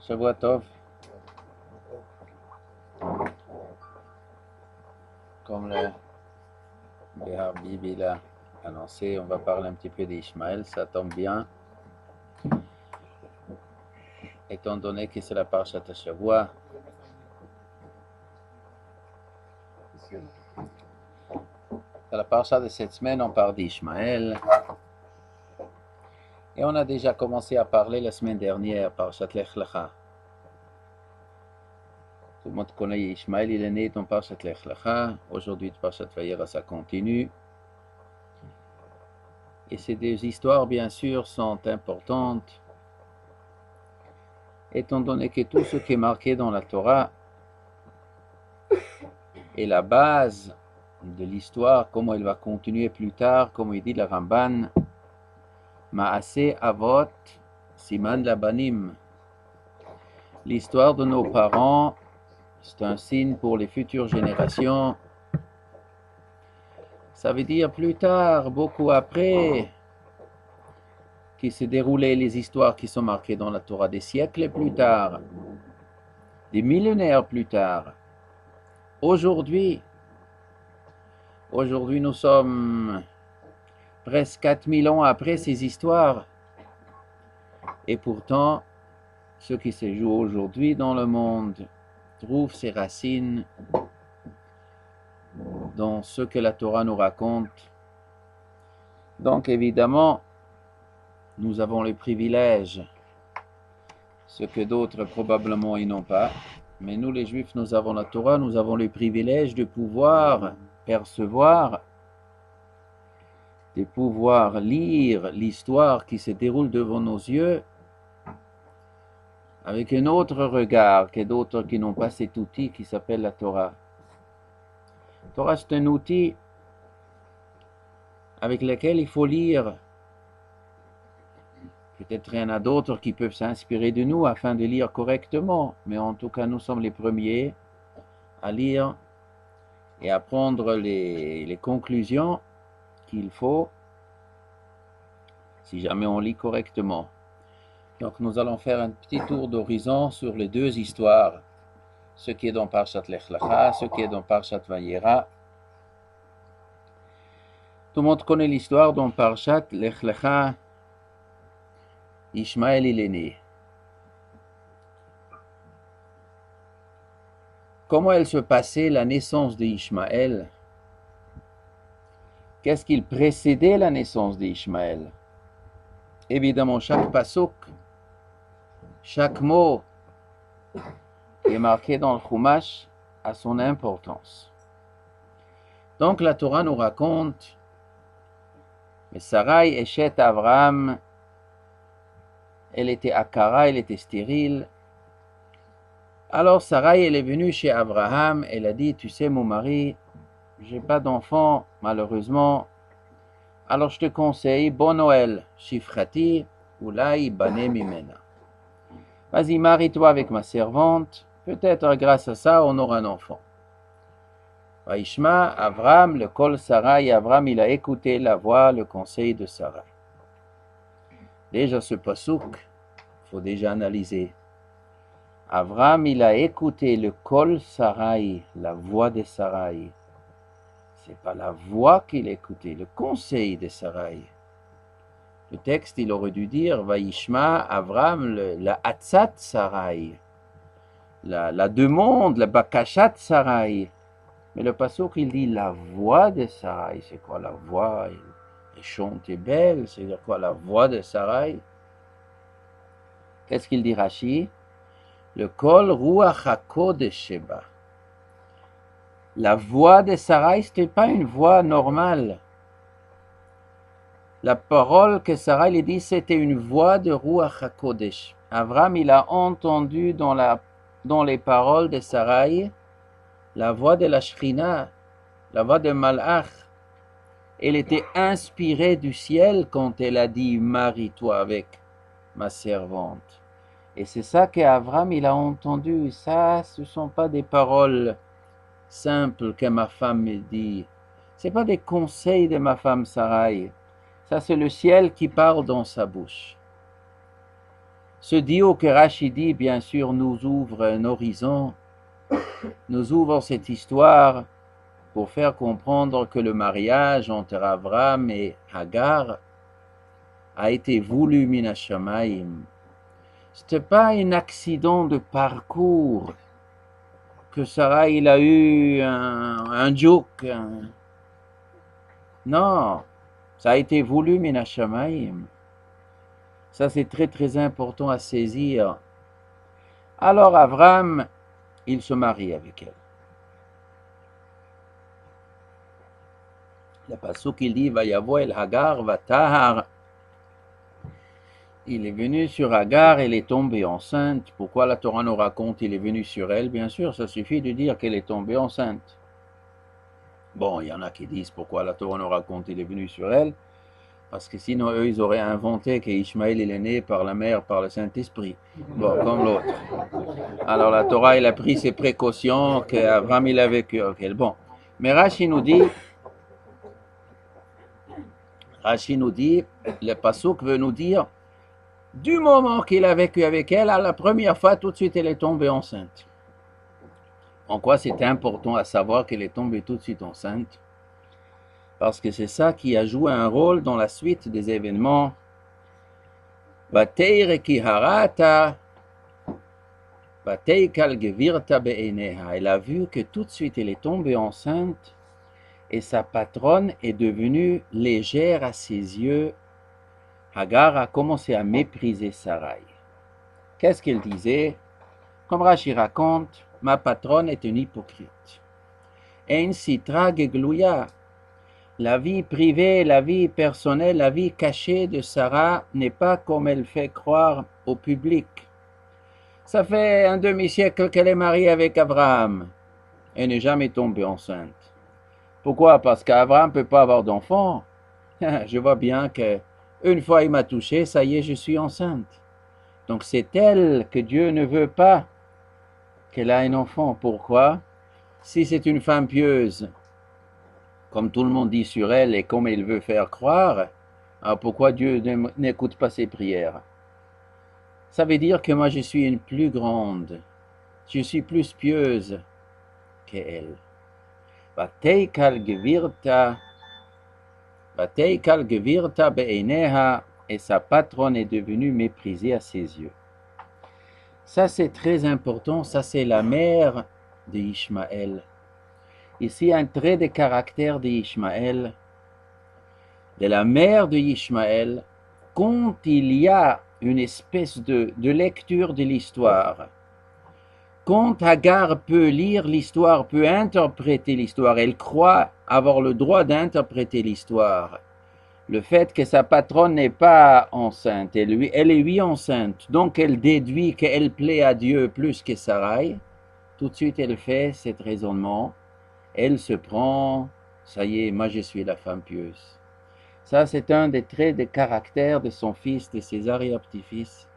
Shavua Tov. Comme le Bibi l'a annoncé, on va parler un petit peu d'Ishmaël, ça tombe bien. Étant donné que c'est la Parshat Shavua, dans la Parsha de cette semaine, on parle d'Ishmaël. Et on a déjà commencé à parler la semaine dernière, Parshat Lech Lecha. Tout le monde connaît Ishmaël, il est né dans Parshat Lech Lecha. Aujourd'hui, Parshat Vayera, ça continue. Et ces deux histoires, bien sûr, sont importantes, étant donné que tout ce qui est marqué dans la Torah est la base de l'histoire, comment elle va continuer plus tard, comme il dit le Ramban, Ma'aseh Avot Siman Labanim. L'histoire de nos parents, c'est un signe pour les futures générations. Ça veut dire plus tard, beaucoup après, qui se déroulaient les histoires qui sont marquées dans la Torah, des siècles plus tard, des millénaires plus tard. Aujourd'hui, nous sommes presque 4000 ans après ces histoires. Et pourtant, ce qui se joue aujourd'hui dans le monde trouve ses racines dans ce que la Torah nous raconte. Donc évidemment, nous avons le privilège, ce que d'autres probablement ils n'ont pas. Mais nous les Juifs, nous avons la Torah, nous avons le privilège de pouvoir percevoir, de pouvoir lire l'histoire qui se déroule devant nos yeux avec un autre regard que d'autres qui n'ont pas cet outil qui s'appelle la Torah. La Torah, c'est un outil avec lequel il faut lire. Peut-être il y en a d'autres qui peuvent s'inspirer de nous afin de lire correctement, mais en tout cas, nous sommes les premiers à lire et à prendre les conclusions qu'il faut si jamais on lit correctement. Donc nous allons faire un petit tour d'horizon sur les deux histoires, ce qui est dans Parshat Lech Lecha, ce qui est dans Parshat Vayera. Tout le monde connaît l'histoire dans Parshat Lech Lecha. Ishmaël, il est né. Comment elle se passait la naissance d'Ishmaël? Qu'est-ce qu'il précédait la naissance d'Ishmaël? Évidemment, chaque pasuk, chaque mot qui est marqué dans le Chumash a son importance. Donc la Torah nous raconte, mais Sarai, Eshet Abraham, elle était akara, elle était stérile. Alors Sarai, elle est venue chez Abraham, elle a dit, tu sais mon mari, j'ai pas d'enfant malheureusement, alors je te conseille, bon Noël, Shifrati, Ulai Bane Mimena. Vas-y, marie-toi avec ma servante, peut-être grâce à ça on aura un enfant. Vaishma, Avram, le kol Sarai, Avram il a écouté la voix, le conseil de Sarai. Déjà ce pasuk, il faut déjà analyser. Avram, il a écouté le kol Sarai, la voix de Sarai. C'est pas la voix qu'il écoutait, le conseil de Sarai. Le texte, il aurait dû dire, Vaishma, Avram, la Hatzat Sarai, la demande, la Bakashat Sarai. Mais le pasuk, il dit la voix de Sarai. C'est quoi la voix? Elle chante belle, c'est quoi la voix de Sarai? Qu'est-ce qu'il dit Rashi? Le kol ruach hakodesh sheba. La voix de Sarai, ce n'était pas une voix normale. La parole que Sarai lui dit, c'était une voix de ruach hakodesh. Avram, il a entendu dans les paroles de Sarai la voix de la Shrina, la voix de Malach. Elle était inspirée du ciel quand elle a dit « Marie-toi avec ma servante ». Et c'est ça qu'Avram il a entendu. Ça, ce ne sont pas des paroles simples que ma femme me dit. Ce n'est pas des conseils de ma femme Sarai. Ça, c'est le ciel qui parle dans sa bouche. Ce duo que Rashi dit, bien sûr, nous ouvre un horizon, nous ouvre cette histoire pour faire comprendre que le mariage entre Avram et Hagar a été voulu min hashamayim. Ce n'était pas un accident de parcours que Sarah il a eu un joke. Non, ça a été voulu min hashamayim. Ça c'est très très important à saisir. Alors Avram, il se marie avec elle. Le pasuk il dit Vayavo el Hagar vatahar. Il est venu sur Hagar, elle est tombée enceinte. Pourquoi la Torah nous raconte il est venu sur elle? Bien sûr, ça suffit de dire qu'elle est tombée enceinte. Bon, il y en a qui disent pourquoi la Torah nous raconte il est venu sur elle. Parce que sinon, eux, ils auraient inventé qu'Ishmaël il est né par la mère, par le Saint-Esprit. Bon, comme l'autre. Alors la Torah, il a pris ses précautions qu'Avram il a vécu. Okay, bon. Mais Rashi nous dit, le pasuk veut nous dire, du moment qu'il a vécu avec elle, à la première fois, tout de suite, elle est tombée enceinte. En quoi c'est important à savoir qu'elle est tombée tout de suite enceinte? Parce que c'est ça qui a joué un rôle dans la suite des événements. Elle a vu que tout de suite, elle est tombée enceinte et sa patronne est devenue légère à ses yeux. Hagar a commencé à mépriser Sarai. Qu'est-ce qu'elle disait? Comme Rashi raconte, ma patronne est une hypocrite. Ein sitra geglouya. La vie privée, la vie personnelle, la vie cachée de Sarah n'est pas comme elle fait croire au public. Ça fait un demi-siècle qu'elle est mariée avec Abraham. Elle n'est jamais tombée enceinte. Pourquoi? Parce qu'Abraham ne peut pas avoir d'enfant. Je vois bien que une fois il m'a touché, ça y est, je suis enceinte. Donc c'est elle que Dieu ne veut pas qu'elle ait un enfant. Pourquoi? Si c'est une femme pieuse, comme tout le monde dit sur elle et comme il veut faire croire, alors pourquoi Dieu n'écoute pas ses prières? Ça veut dire que moi je suis une plus grande, je suis plus pieuse qu'elle. Et sa patronne est devenue méprisée à ses yeux. Ça c'est très important, ça c'est la mère d'Ishmaël. Ici un trait de caractère d'Ishmaël, de la mère d'Ishmaël, quand il y a une espèce de lecture de l'histoire. Quand Hagar peut lire l'histoire, peut interpréter l'histoire, elle croit avoir le droit d'interpréter l'histoire. Le fait que sa patronne n'est pas enceinte, elle est lui enceinte, donc elle déduit qu'elle plaît à Dieu plus que Sarai. Tout de suite, elle fait cet raisonnement. Elle se prend, ça y est, moi je suis la femme pieuse. Ça, c'est un des traits de caractère de son fils, de ses arrière-petits-fils.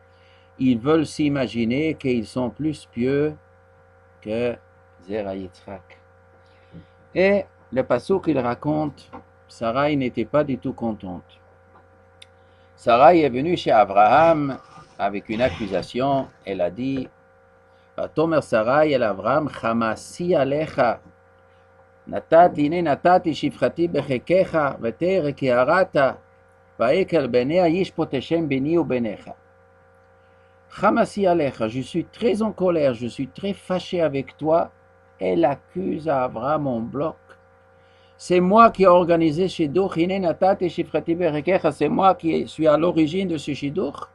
Ils veulent s'imaginer qu'ils sont plus pieux que Zera Yitzhak. Et le pasuk qu'il raconte, Sarai n'était pas du tout contente. Sarai est venue chez Abraham avec une accusation. Elle a dit, Tomer Sarai el Abraham, Chamasi alecha, natati shifchati bechekecha, vetere ki harata, vaekel benea yishpot Hashem beni u benecha. Chamasi alecha, je suis très en colère, je suis très fâché avec toi. Elle accuse Abraham en bloc. C'est moi qui ai organisé ce shidduch, c'est moi qui suis à l'origine de ce shidduch.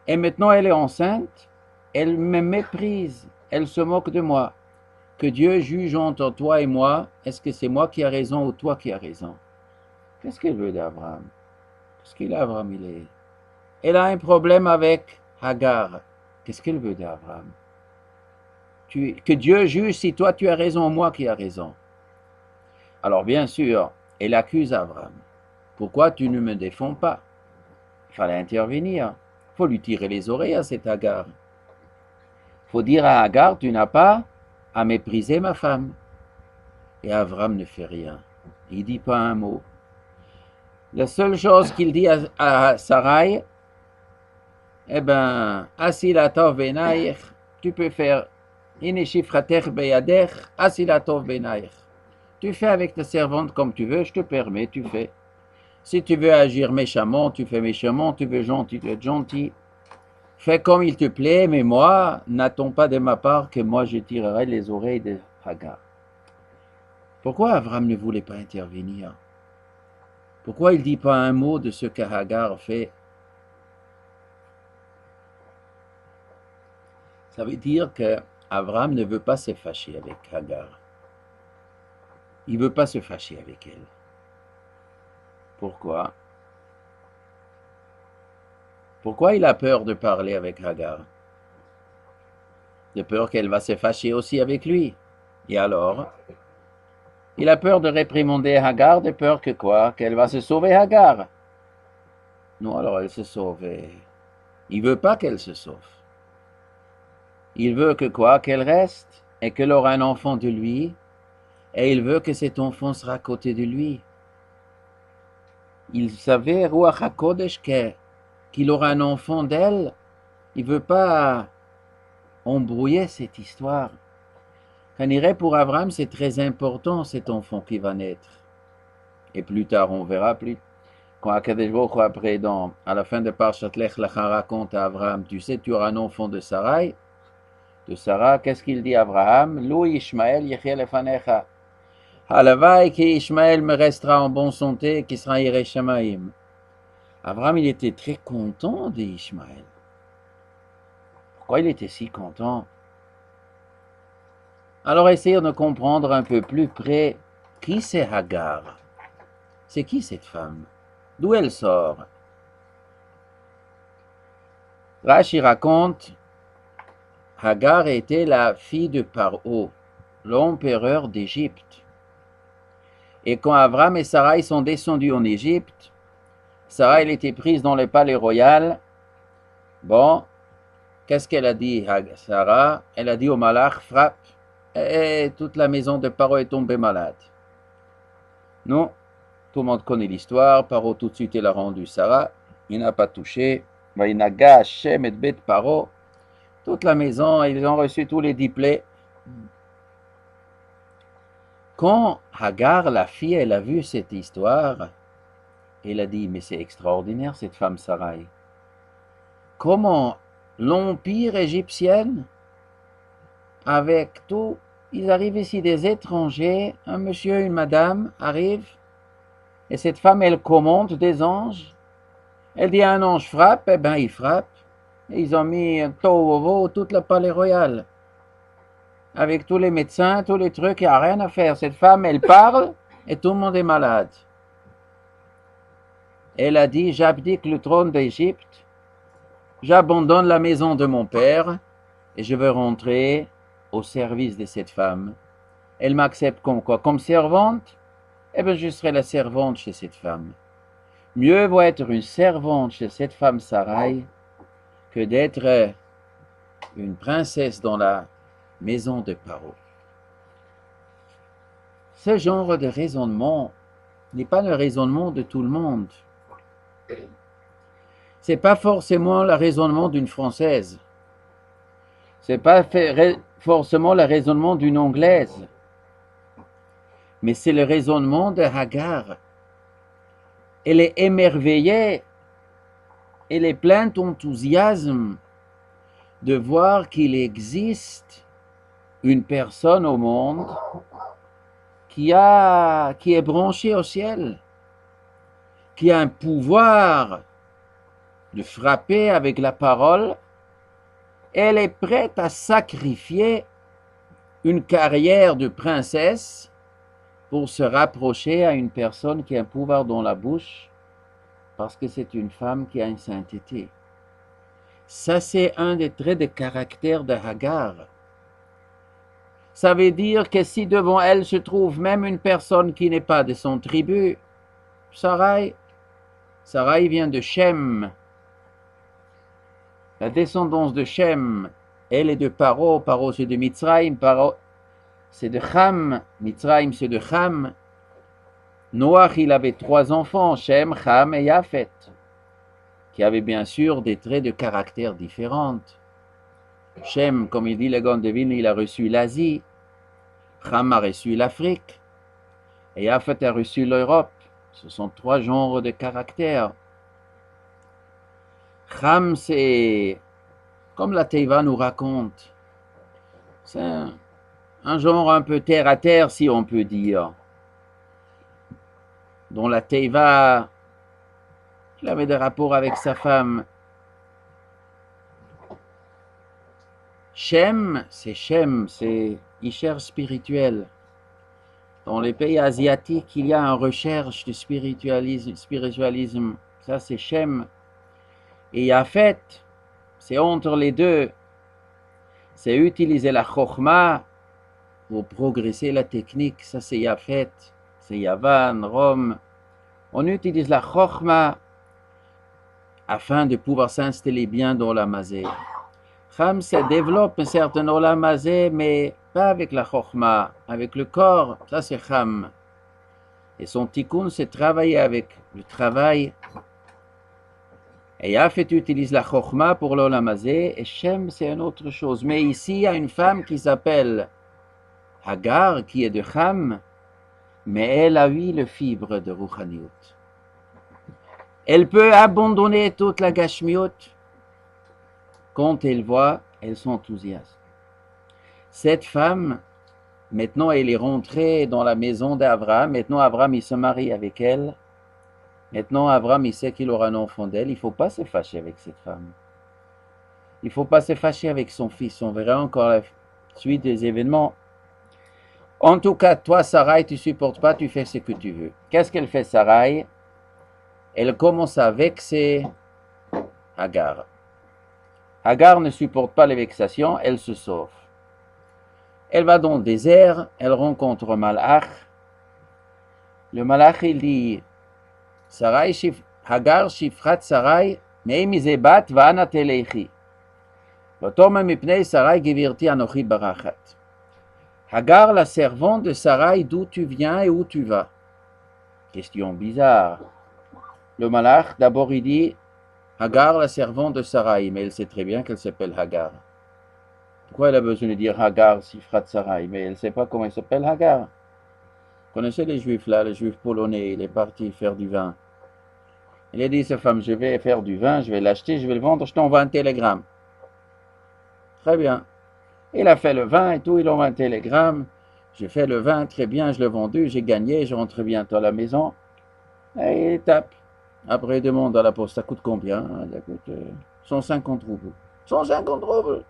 Et maintenant elle est enceinte, elle me méprise, elle se moque de moi. Que Dieu juge entre toi et moi, est-ce que c'est moi qui ai raison ou toi qui as raison? Qu'est-ce qu'elle veut d'Abraham? Qu'est-ce qu'il a, Abraham? Elle a un problème avec Hagar. Qu'est-ce qu'elle veut d'Abraham? Que Dieu juge si toi tu as raison ou moi qui ai raison. Alors bien sûr, elle accuse Abraham. Pourquoi tu ne me défends pas? Il fallait intervenir. Il faut lui tirer les oreilles à cette Hagar. Il faut dire à Hagar, tu n'as pas à mépriser ma femme. Et Abraham ne fait rien. Il ne dit pas un mot. La seule chose qu'il dit à Sarai, eh ben, asilatov benaich, tu peux faire ineshifrater beyadech, asilatov benaich. Tu fais avec ta servante comme tu veux, je te permets, tu fais. Si tu veux agir méchamment, tu fais méchamment, tu veux gentil, tu es gentil. Fais comme il te plaît, mais moi, n'attends pas de ma part que moi je tirerai les oreilles de Hagar. Pourquoi Avram ne voulait pas intervenir? Pourquoi il ne dit pas un mot de ce que Hagar fait? Ça veut dire que Avram ne veut pas se fâcher avec Hagar. Il ne veut pas se fâcher avec elle. Pourquoi? Pourquoi il a peur de parler avec Hagar? De peur qu'elle va se fâcher aussi avec lui. Et alors? Il a peur de réprimander Hagar, de peur que quoi? Qu'elle va se sauver Hagar. Non, alors elle se sauve. Il ne veut pas qu'elle se sauve. Il veut que quoi? Qu'elle reste et qu'elle aura un enfant de lui. Et il veut que cet enfant sera à côté de lui. Il savait, Ruach HaKodesh, qu'il aura un enfant d'elle. Il ne veut pas embrouiller cette histoire. Qu'on irait pour Abraham, c'est très important cet enfant qui va naître. Et plus tard, on verra plus. Quand Akadosh Baruch Hu, après, à la fin de Parshat Lech Lecha, raconte à Abraham, tu sais, tu auras un enfant de Sarai. De Sarah, qu'est-ce qu'il dit à Abraham? Lou Ishmael yechie lefanecha. Halavai que Ishmael me restera en bonne santé, qui sera Yireh Shamayim. Abraham, il était très content d'Ishmael. Pourquoi il était si content? Alors essayons de comprendre un peu plus près qui c'est Hagar. C'est qui cette femme? D'où elle sort? Rashi raconte, Hagar était la fille de Paro, l'empereur d'Égypte. Et quand Avram et Sarai sont descendus en Égypte, Sarai elle était prise dans le palais royal. Bon, qu'est-ce qu'elle a dit, Sarah? Elle a dit au malach, frappe. Et toute la maison de Paro est tombée malade. Non, tout le monde connaît l'histoire. Paro tout de suite il a rendu Sarah. Il n'a pas touché. Vaïnaga Hashem et Bet Paro. Toute la maison, ils ont reçu tous les 10 plaies. Quand Hagar, la fille, elle a vu cette histoire, elle a dit, mais c'est extraordinaire cette femme Sarai. Comment l'empire égyptien, avec tout, ils arrivent ici des étrangers, un monsieur, une madame arrivent, et cette femme, elle commande des anges. Elle dit un ange frappe, eh bien il frappe. Et ils ont mis un tohu tout le palais royal. Avec tous les médecins, tous les trucs, il n'y a rien à faire. Cette femme, elle parle et tout le monde est malade. Elle a dit, j'abdique le trône d'Égypte, j'abandonne la maison de mon père et je veux rentrer au service de cette femme. Elle m'accepte comme quoi? Comme servante? Eh bien, je serai la servante chez cette femme. Mieux vaut être une servante chez cette femme Sarai que d'être une princesse dans la maison de Paro. Ce genre de raisonnement n'est pas le raisonnement de tout le monde. Ce n'est pas forcément le raisonnement d'une Française. Ce n'est pas forcément le raisonnement d'une Anglaise. Mais c'est le raisonnement de Hagar. Elle est émerveillée, elle est pleine d'enthousiasme de voir qu'il existe une personne au monde qui est branchée au ciel, qui a un pouvoir de frapper avec la parole. Elle est prête à sacrifier une carrière de princesse pour se rapprocher à une personne qui a un pouvoir dans la bouche, parce que c'est une femme qui a une sainteté. Ça, c'est un des traits de caractère de Hagar. Ça veut dire que si devant elle se trouve même une personne qui n'est pas de son tribu, Sarai vient de Shem, la descendance de Shem, elle est de Paro, Paro c'est de Mitzrayim, Paro c'est de Cham, Mitzrayim c'est de Cham. Noach il avait 3 enfants, Shem, Cham et Yafet, qui avait bien sûr des traits de caractère différents. Shem, comme il dit le Gaon de Vilna, il a reçu l'Asie, Ham a reçu l'Afrique, et Yafet a reçu l'Europe. Ce sont trois genres de caractères. Ham, c'est, comme la Teiva nous raconte, c'est un genre un peu terre à terre, si on peut dire, dont la Teiva, il avait des rapports avec sa femme. Shem, c'est Isher spirituel. Dans les pays asiatiques, il y a une recherche de spiritualisme. Ça, c'est Shem. Et Yafet, c'est entre les deux. C'est utiliser la Chokhmah pour progresser la technique. Ça, c'est Yafet. C'est Yavan, Rome. On utilise la Chokhmah afin de pouvoir s'installer bien dans la mazé. Ham se développe un certain olam hazé, mais pas avec la chokhmah, avec le corps, ça c'est Ham. Et son tikkun, c'est travailler avec le travail. Et Yafet utilise la chokhmah pour l'olam hazé, et Shem c'est une autre chose. Mais ici, il y a une femme qui s'appelle Hagar, qui est de Ham, mais elle a eu le fibre de Ruchaniyut. Elle peut abandonner toute la gashmiut. Quand elle voit, elle s'enthousiasme. Cette femme, maintenant, elle est rentrée dans la maison d'Abraham. Maintenant, Abraham, il se marie avec elle. Maintenant, Abraham, il sait qu'il aura un enfant d'elle. Il ne faut pas se fâcher avec cette femme. Il ne faut pas se fâcher avec son fils. On verra encore la suite des événements. En tout cas, toi, Sarai, tu ne supportes pas, tu fais ce que tu veux. Qu'est-ce qu'elle fait, Sarai? Elle commence à vexer Hagar. Hagar ne supporte pas les vexations, elle se sauve. Elle va dans le désert, elle rencontre un malach. Le malach, il dit, Hagar shifrat Sarai, meimizebat va'ana teleichi. V'tome mipnei Sarai gevirti anochi barachat. Hagar, la servante de Sarai, d'où tu viens et où tu vas? Question bizarre. Le malach, d'abord, il dit, Hagar, la servante de Sarai, mais elle sait très bien qu'elle s'appelle Hagar. Pourquoi elle a besoin de dire Hagar, Sifrat Sarai? Mais elle ne sait pas comment elle s'appelle Hagar. Vous connaissez les juifs là, les juifs polonais, il est parti faire du vin. Il a dit à sa femme, je vais faire du vin, je vais l'acheter, je vais le vendre, je t'envoie un télégramme. Très bien. Il a fait le vin et tout, il envoie un télégramme. J'ai fait le vin, très bien, je l'ai vendu, j'ai gagné, je rentre bientôt à la maison. Et il tape. Après, il demande à la poste, ça coûte combien? Ça coûte 150 roubles. 150 roubles?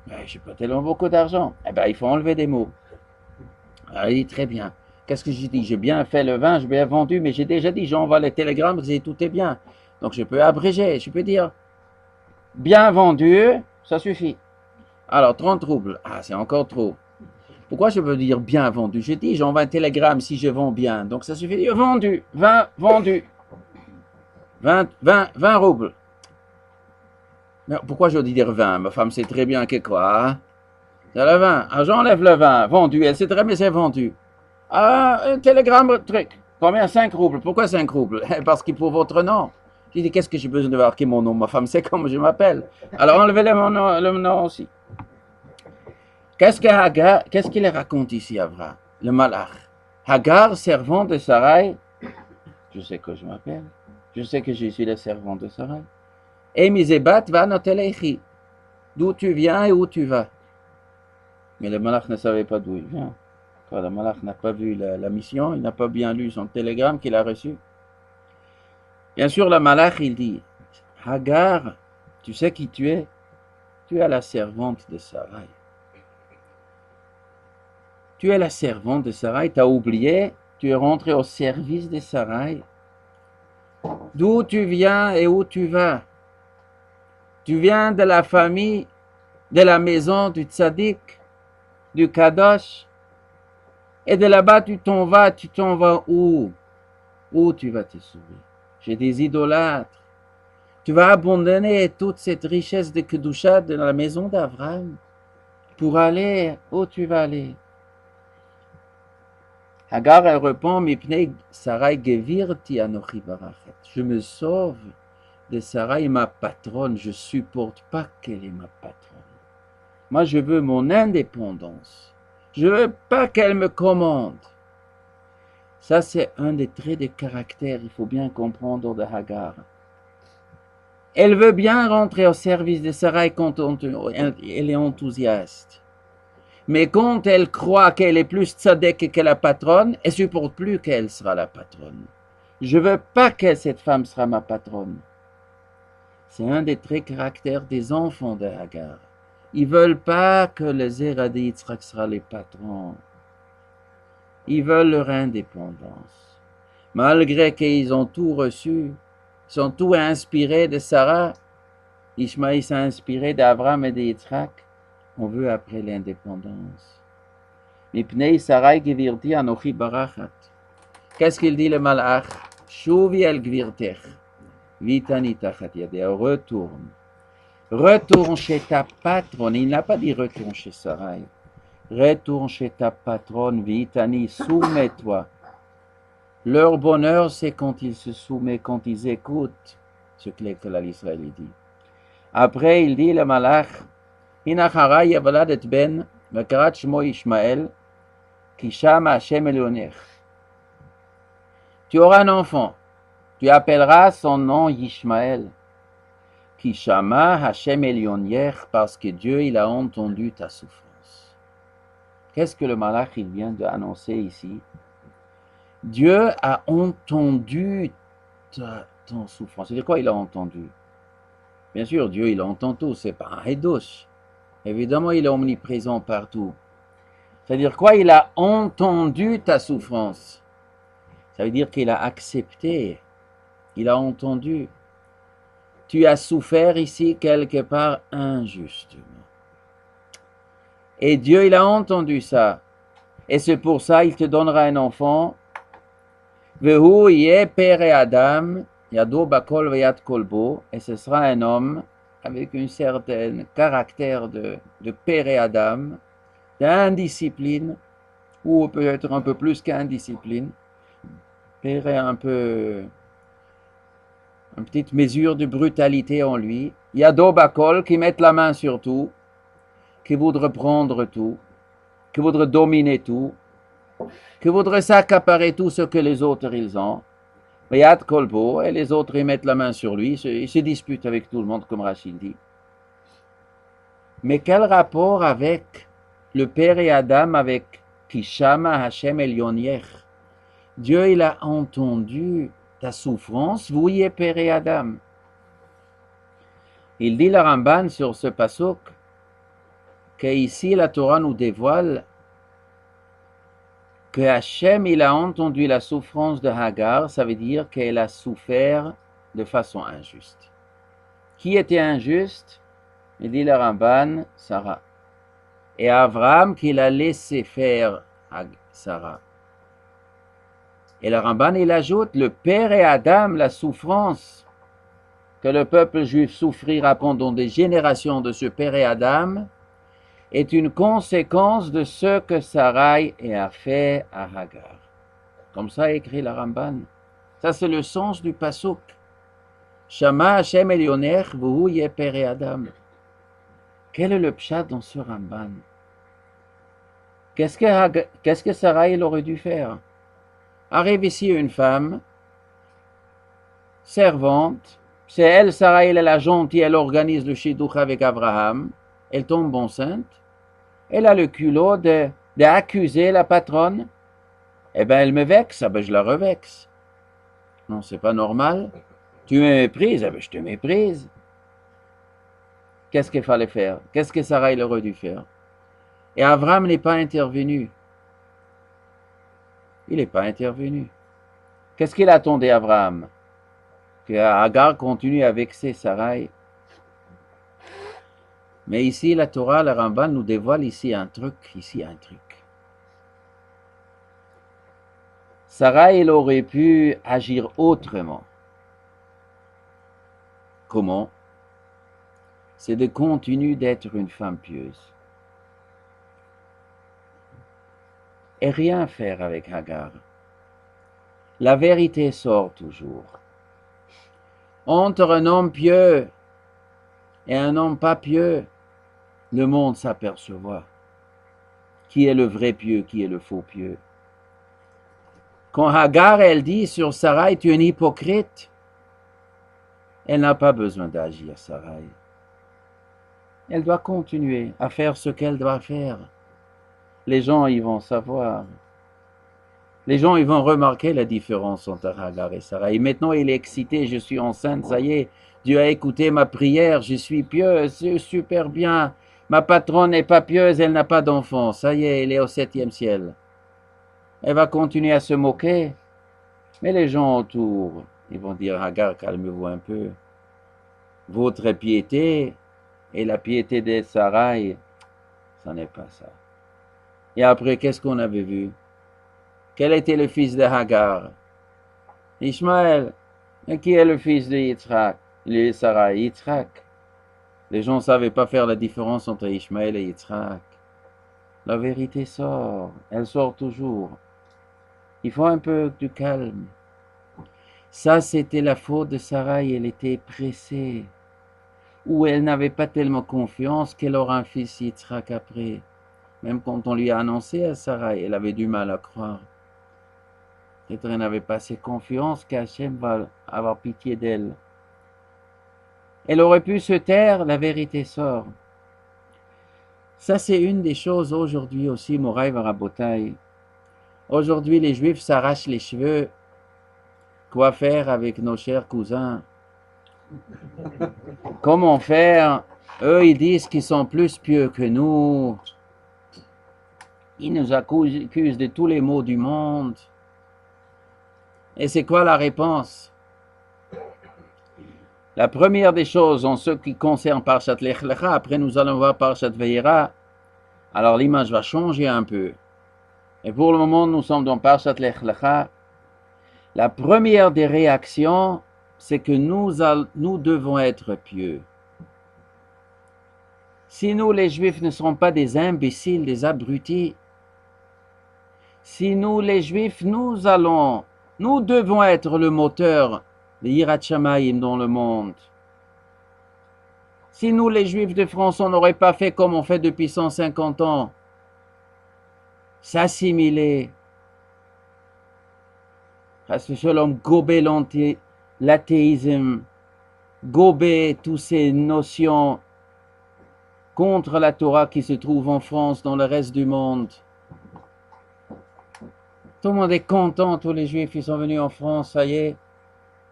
Mais j'ai pas tellement beaucoup d'argent. Eh bien, il faut enlever des mots. Alors, il dit, très bien. Qu'est-ce que j'ai dit? J'ai bien fait le vin, j'ai bien vendu, mais j'ai déjà dit, j'envoie les télégrammes, tout est bien. Donc, je peux abréger, je peux dire, bien vendu, ça suffit. Alors, 30 roubles. Ah, c'est encore trop. Pourquoi je veux dire bien vendu? Je dis, j'envoie un télégramme si je vends bien. Donc, ça suffit. Vendu, 20, vendu. 20 roubles. Mais pourquoi je dis dire 20? Ma femme sait très bien que quoi, hein? C'est le 20. Ah, j'enlève le 20. Vendu. Elle sait très bien c'est vendu. Ah, un télégramme, truc. Combien? 5 roubles. Pourquoi 5 roubles? Parce qu'il faut votre nom. Je dis, qu'est-ce que j'ai besoin de marquer mon nom? Ma femme sait comment je m'appelle. Alors, enlevez le nom aussi. Qu'est-ce qu'il raconte ici, Abraham? Le malach. Hagar, servant de Sarai. Je sais que je m'appelle. Je sais que je suis le servant de Sarai. Et Mizebat va notelechi. D'où tu viens et où tu vas. Mais le malach ne savait pas d'où il vient. Quand le malach n'a pas vu la mission, il n'a pas bien lu son télégramme qu'il a reçu. Bien sûr, le malach, il dit, Hagar, tu sais qui tu es? Tu es la servante de Sarai. Tu es la servante de Sarai, tu as oublié, tu es rentré au service de Sarai. D'où tu viens et où tu vas? Tu viens de la famille, de la maison du tzaddik, du kadosh, et de là-bas tu t'en vas où? Où tu vas te sauver? J'ai des idolâtres. Tu vas abandonner toute cette richesse de kedusha de la maison d'Abraham pour aller où tu vas aller? Hagar, elle répond, Mipnei Sarai gevirti anochi barachet. Je me sauve de Sarah est ma patronne. Je ne supporte pas qu'elle est ma patronne. Moi, je veux mon indépendance. Je ne veux pas qu'elle me commande. Ça, c'est un des traits de caractère, il faut bien comprendre, de Hagar. Elle veut bien rentrer au service de Sarah quand elle est enthousiaste. Mais quand elle croit qu'elle est plus tzadek que la patronne, elle ne supporte plus qu'elle sera la patronne. Je ne veux pas que cette femme sera ma patronne. C'est un des traits caractères des enfants de Hagar. Ils ne veulent pas que les Zera de Yitzhak sera les patrons. Ils veulent leur indépendance. Malgré qu'ils ont tout reçu, ils sont tout inspirés de Sarah, Ishmaïl s'est inspiré d'Abraham et de Yitzhak, on veut après l'indépendance. Mipnei Sarai Gvirti Anochi Barachat. Qu'est-ce qu'il dit le malach? Shuvi el Gvirtech. Vitani Tachat Yadeh. Retourne. Retourne chez ta patronne. Il n'a pas dit retourne chez Sarai. Retourne chez ta patronne. Vitani, soumets-toi. Leur bonheur, c'est quand ils se soumettent, quand ils écoutent ce que l'école Israël dit. Après, il dit le malach, Hinachara yavaladet ben, mekarat shmo Ishmael, kisham Hashem elionech. Tu auras un enfant, tu appelleras son nom Ishmael, kishama Hashem elionech, parce que Dieu, il a entendu ta souffrance. Qu'est-ce que le malach, il vient d'annoncer ici? Dieu a entendu ton souffrance. C'est de quoi il a entendu? Bien sûr, Dieu, il entend tout, c'est pas un hédosh. Évidemment, il est omniprésent partout. C'est-à-dire quoi? Il a entendu ta souffrance. Ça veut dire qu'il a accepté. Il a entendu. Tu as souffert ici quelque part injustement. Et Dieu, il a entendu ça. Et c'est pour ça qu'il te donnera un enfant. Vehu yeh pere Adam, yado bakol veyat kolbo. Et ce sera un homme avec un certain caractère de pere Adam, d'indiscipline, ou peut-être un peu plus qu'indiscipline. Pere un peu, une petite mesure de brutalité en lui. Yado bakol qui met la main sur tout, qui voudrait prendre tout, qui voudrait dominer tout, qui voudrait s'accaparer tout ce que les autres ils ont. Veyat kolbo, et les autres ils mettent la main sur lui, ils se disputent avec tout le monde comme Rachid dit. Mais quel rapport avec le père et Adam, avec Kishama Hashem Elionech? Dieu, il a entendu ta souffrance, vous y êtes père et Adam. Il dit le Ramban sur ce pasuk que ici la Torah nous dévoile que Hashem, il a entendu la souffrance de Hagar, ça veut dire qu'elle a souffert de façon injuste. Qui était injuste? Il dit le Ramban, Sarah. Et Abraham qu'il a laissé faire à Sarah. Et le Ramban, il ajoute, le père et Adam, la souffrance que le peuple juif souffrira pendant des générations de ce père et Adam, est une conséquence de ce que Sarai a fait à Hagar. Comme ça écrit le Ramban. Ça, c'est le sens du pasuk. Shama Hashem Elionech, vuhu yeh père et Adam. Quel est le pshat dans ce Ramban? Qu'est-ce que Sarai aurait dû faire? Arrive ici une femme, servante, c'est elle, Sarai, elle est la gentille, elle organise le shidduch avec Abraham, elle tombe enceinte, elle a le culot d'accuser la patronne, eh bien elle me vexe, ah ben je la revexe. Non, c'est pas normal. Tu me méprises, eh ben je te méprise. Qu'est-ce qu'il fallait faire? Qu'est-ce que Sarai aurait dû faire? Et Abraham n'est pas intervenu. Il n'est pas intervenu. Qu'est-ce qu'il attendait Abraham? Que Hagar continue à vexer Sarai. Mais ici, la Torah, le Ramban nous dévoile ici un truc. Sarai, elle aurait pu agir autrement. Comment? C'est de continuer d'être une femme pieuse. Et rien faire avec Hagar. La vérité sort toujours. Entre un homme pieux et un homme pas pieux, le monde s'apercevra. Qui est le vrai pieux, qui est le faux pieux. Quand Hagar, elle dit sur Sarai, tu es une hypocrite, elle n'a pas besoin d'agir, Sarai. Elle doit continuer à faire ce qu'elle doit faire. Les gens, ils vont savoir. Les gens, ils vont remarquer la différence entre Hagar et Sarai. Maintenant, il est excité, je suis enceinte, ça y est. Dieu a écouté ma prière, je suis pieuse, c'est super bien. Ma patronne n'est pas pieuse, elle n'a pas d'enfant. Ça y est, elle est au 7e ciel. Elle va continuer à se moquer. Mais les gens autour, ils vont dire, Hagar, calmez-vous un peu. Votre piété et la piété de Sarai, ça n'est pas ça. Et après, qu'est-ce qu'on avait vu? Quel était le fils de Hagar? Ishmaël. Et qui est le fils de Yitzhak? Sarai, Yitzhak. Les gens ne savaient pas faire la différence entre Ishmaël et Yitzhak. La vérité sort, elle sort toujours. Il faut un peu de calme. Ça, c'était la faute de Sarai, elle était pressée. Ou elle n'avait pas tellement confiance qu'elle aura un fils Yitzhak après. Même quand on lui a annoncé à Sarai, elle avait du mal à croire. Peut-être qu'elle n'avait pas assez confiance qu'Hachem va avoir pitié d'elle. Elle aurait pu se taire, la vérité sort. Ça, c'est une des choses aujourd'hui aussi, Moraï Varabotaï. Aujourd'hui, les Juifs s'arrachent les cheveux. Quoi faire avec nos chers cousins? Comment faire? Eux, ils disent qu'ils sont plus pieux que nous. Ils nous accusent de tous les maux du monde. Et c'est quoi la réponse? La première des choses, en ce qui concerne Parshat Lech Lecha, après nous allons voir Parshat Vayera, alors l'image va changer un peu. Et pour le moment, nous sommes dans Parshat Lech Lecha. La première des réactions, c'est que nous devons être pieux. Si nous, les Juifs, ne serons pas des imbéciles, des abrutis, si nous, les Juifs, nous devons être le moteur de Yirat Shamayim dans le monde. Si nous, les Juifs de France, on n'aurait pas fait comme on fait depuis 150 ans, s'assimiler, gober l'athéisme, gober toutes ces notions contre la Torah qui se trouve en France, dans le reste du monde. Tout le monde est content, tous les Juifs, ils sont venus en France, ça y est.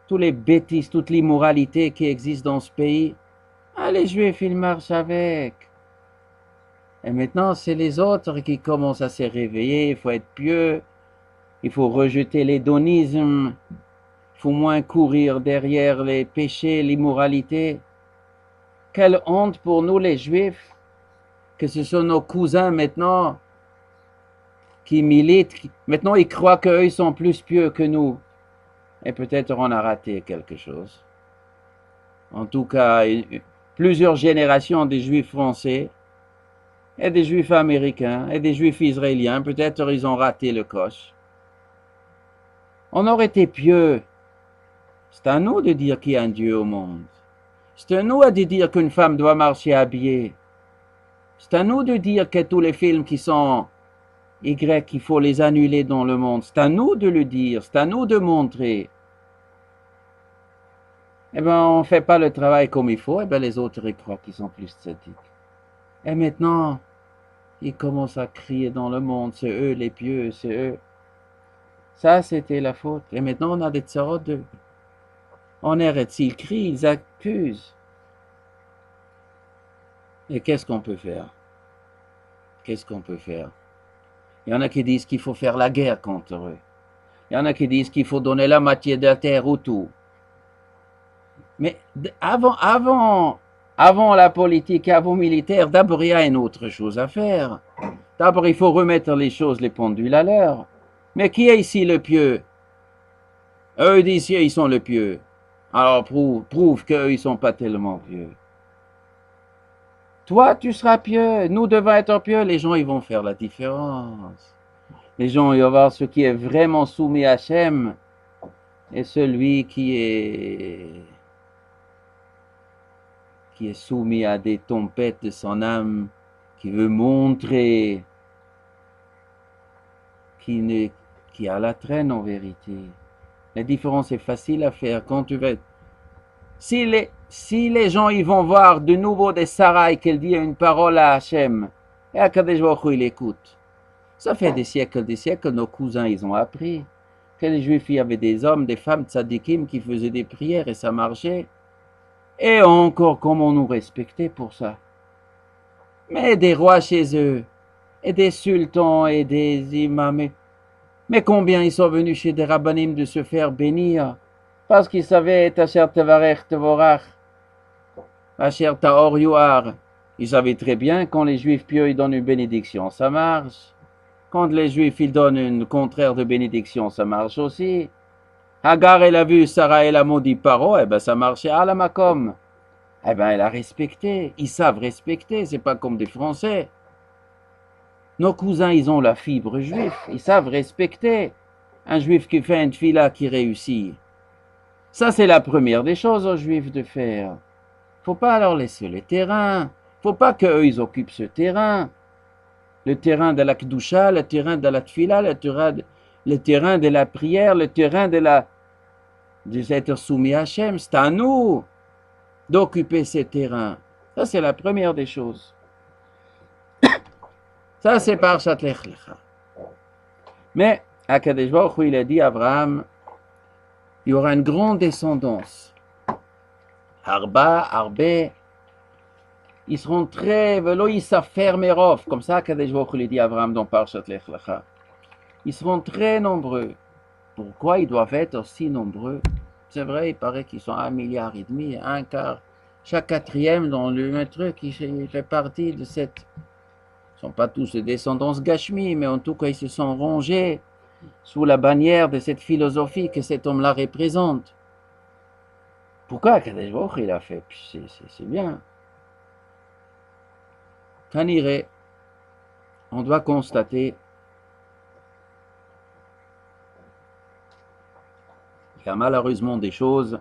Tous les bêtises, toute l'immoralité qui existe dans ce pays, les Juifs, ils marchent avec. Et maintenant, c'est les autres qui commencent à se réveiller, il faut être pieux, il faut rejeter l'hédonisme, il faut moins courir derrière les péchés, l'immoralité. Quelle honte pour nous les Juifs, que ce sont nos cousins maintenant qui militent. Maintenant, ils croient qu'eux, ils sont plus pieux que nous. Et peut-être on a raté quelque chose. En tout cas, plusieurs générations des Juifs français, et des Juifs américains, et des Juifs israéliens, peut-être ils ont raté le coche. On aurait été pieux. C'est à nous de dire qu'il y a un Dieu au monde. C'est à nous de dire qu'une femme doit marcher habillée. C'est à nous de dire que tous les films qui sont Y, il faut les annuler dans le monde. C'est à nous de le dire, c'est à nous de montrer. Eh bien, on ne fait pas le travail comme il faut, eh bien, les autres ils croient qu'ils sont plus sadiques. Et maintenant, ils commencent à crier dans le monde, c'est eux les pieux, c'est eux. Ça, c'était la faute. Et maintenant, on a des tsarot d'eux. On arrête, s'ils crient, ils accusent. Et qu'est-ce qu'on peut faire? Qu'est-ce qu'on peut faire? Il y en a qui disent qu'il faut faire la guerre contre eux. Il y en a qui disent qu'il faut donner la moitié de la terre ou tout. Mais avant la politique, avant militaire, d'abord il y a une autre chose à faire. D'abord il faut remettre les choses, les pendules à l'heure. Mais qui est ici le pieux? Eux d'ici, ils sont le pieux. Alors prouve qu'eux, ils ne sont pas tellement pieux. Toi, tu seras pieux. Nous devons être pieux. Les gens, ils vont faire la différence. Les gens, ils vont voir ce qui est vraiment soumis à Hachem et celui qui est qui est soumis à des tempêtes de son âme, qui veut montrer qui a la traîne en vérité. La différence est facile à faire quand tu veux. Si les gens ils vont voir de nouveau des Sarai qu'elle dit une parole à Hachem, et à Kadesh Baruch Hu, il écoute. Ça fait des siècles, nos cousins ils ont appris que les Juifs il y avait des hommes, des femmes tzadikim qui faisaient des prières et ça marchait. Et encore comment nous respecter pour ça. Mais des rois chez eux, et des sultans et des imams. Mais combien ils sont venus chez des rabbanim de se faire bénir parce qu'ils savaient Tacher Tevarech Tevorach, Asher Taor Yuar. Ils savaient très bien quand les juifs pieux ils donnent une bénédiction, ça marche. Quand les juifs ils donnent une contraire de bénédiction, ça marche aussi. Hagar elle a vu Sarah elle a maudit Paro, eh ben ça marchait à la Makom. Eh ben elle a respecté. Ils savent respecter, c'est pas comme des Français. Nos cousins, ils ont la fibre juive, ils savent respecter un juif qui fait une tfila qui réussit. Ça, c'est la première des choses aux juifs de faire. Faut pas leur laisser le terrain. Faut pas qu'eux, ils occupent ce terrain. Le terrain de la kdusha, le terrain de la tfila, le terrain de la prière, le terrain de être soumis à Hachem. C'est à nous d'occuper ces terrains. Ça, c'est la première des choses. Ça, c'est par Lech Lecha. Mais, Akadosh Baruch Hu, il a dit à Abraham, il y aura une grande descendance. Arbe, ils seront très, velo Isafermerov, comme ça Akadosh Baruch Hu, il a dit à Abraham dans Parshat Lech Lecha. Ils seront très nombreux. Pourquoi ils doivent être si nombreux? C'est vrai, il paraît qu'ils sont 1,5 milliard, un quart. Chaque quatrième dans le truc, il fait partie de cette... Ils ne sont pas tous des descendants Gashmi, mais en tout cas, ils se sont rangés sous la bannière de cette philosophie que cet homme-là représente. Pourquoi Kadesh Baruch il a fait? C'est bien. Kanire, on doit constater qu'il y a malheureusement des choses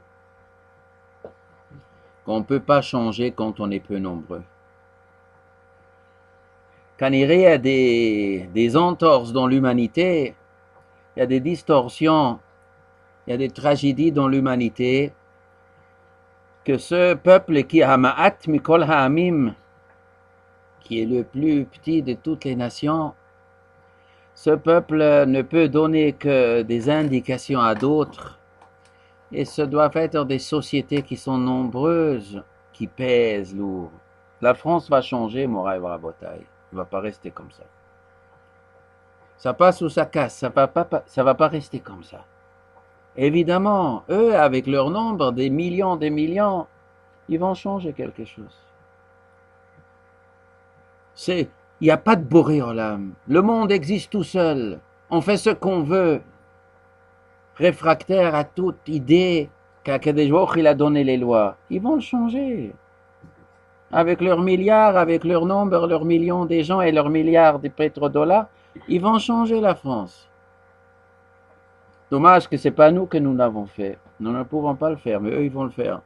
qu'on ne peut pas changer quand on est peu nombreux. Kanire, il y a des entorses dans l'humanité, il y a des distorsions, il y a des tragédies dans l'humanité, que ce peuple qui Hama'at Mikol Ha'amim, qui est le plus petit de toutes les nations, ce peuple ne peut donner que des indications à d'autres, et ce doivent être des sociétés qui sont nombreuses, qui pèsent lourd. La France va changer, Moraï Rabotaï, il ne va pas rester comme ça. Ça passe ou ça casse, ça va pas rester comme ça. Évidemment, eux, avec leur nombre, des millions, ils vont changer quelque chose. Il n'y a pas de Boré Olam. Le monde existe tout seul. On fait ce qu'on veut. Réfractaire à toute idée qu'Akadosh Baruch il a donné les lois. Ils vont changer. Avec leurs milliards, avec leur nombre, leurs millions de gens et leurs milliards de pétrodollars, ils vont changer la France. Dommage que ce n'est pas nous que nous l'avons fait. Nous ne pouvons pas le faire, mais eux, ils vont le faire.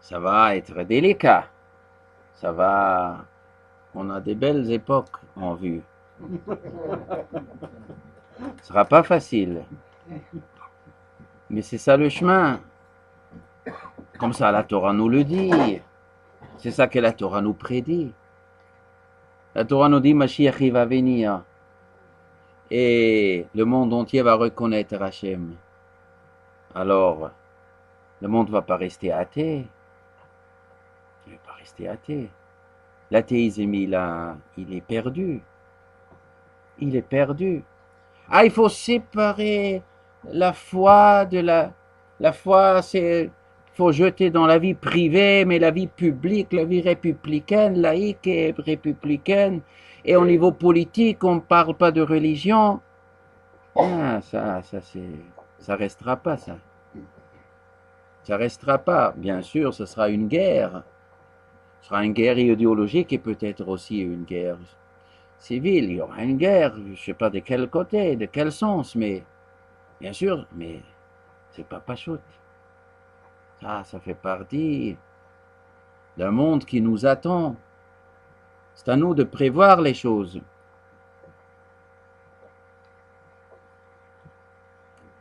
Ça va être délicat. Ça va... On a des belles époques en vue. Ce sera pas facile. Mais c'est ça le chemin. Comme ça, la Torah nous le dit. C'est ça que la Torah nous prédit. La Torah nous dit, Mashiach il va venir. Et le monde entier va reconnaître Hachem. Alors, le monde ne va pas rester athée. Il ne va pas rester athée. L'athéisme, il est perdu. Il est perdu. Ah, il faut séparer la foi de la foi, c'est... Il faut jeter dans la vie privée, mais la vie publique, la vie républicaine, laïque et républicaine. Et au niveau politique, on ne parle pas de religion. Ah, ça restera pas, ça. Ça restera pas. Bien sûr, ce sera une guerre. Ce sera une guerre idéologique et peut-être aussi une guerre civile. Il y aura une guerre, je ne sais pas de quel côté, de quel sens, mais bien sûr, mais c'est pas pachout. Ah, ça fait partie d'un monde qui nous attend. C'est à nous de prévoir les choses.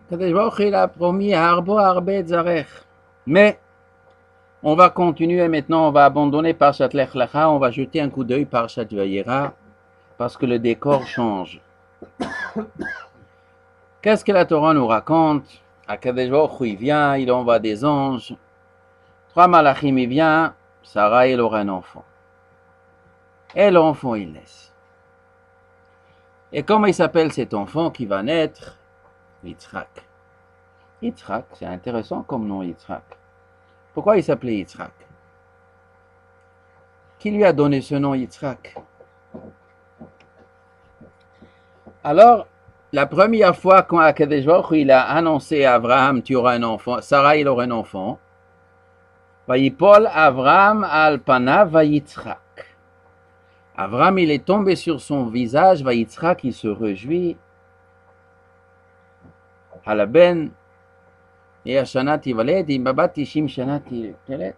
Kadosh Baruch Hu, il a promis Harbo Harbe Tzarech. Mais on va continuer maintenant, on va abandonner Parshat Lech Lecha, on va jeter un coup d'œil Parshat Vayera, parce que le décor change. Qu'est-ce que la Torah nous raconte? Kadosh Baruch Hu, il vient, il envoie des anges. 3 malachim, il vient, Sarah, elle aura un enfant. Et l'enfant, il naît. Et comment il s'appelle cet enfant qui va naître? Yitzhak. Yitzhak, c'est intéressant comme nom, Yitzhak. Pourquoi il s'appelait Yitzhak? Qui lui a donné ce nom Yitzhak? Alors, la première fois quand Akadosh Baruch Hu, il a annoncé à Abraham, tu auras un enfant, Sarah, il aura un enfant, Vayipol Abraham al panav Vayitzhak. Abraham, il est tombé sur son visage, Vayitzhak, il se réjouit. Halaben, et Ashanati Valed, Imbabati Shim Shanati Telet.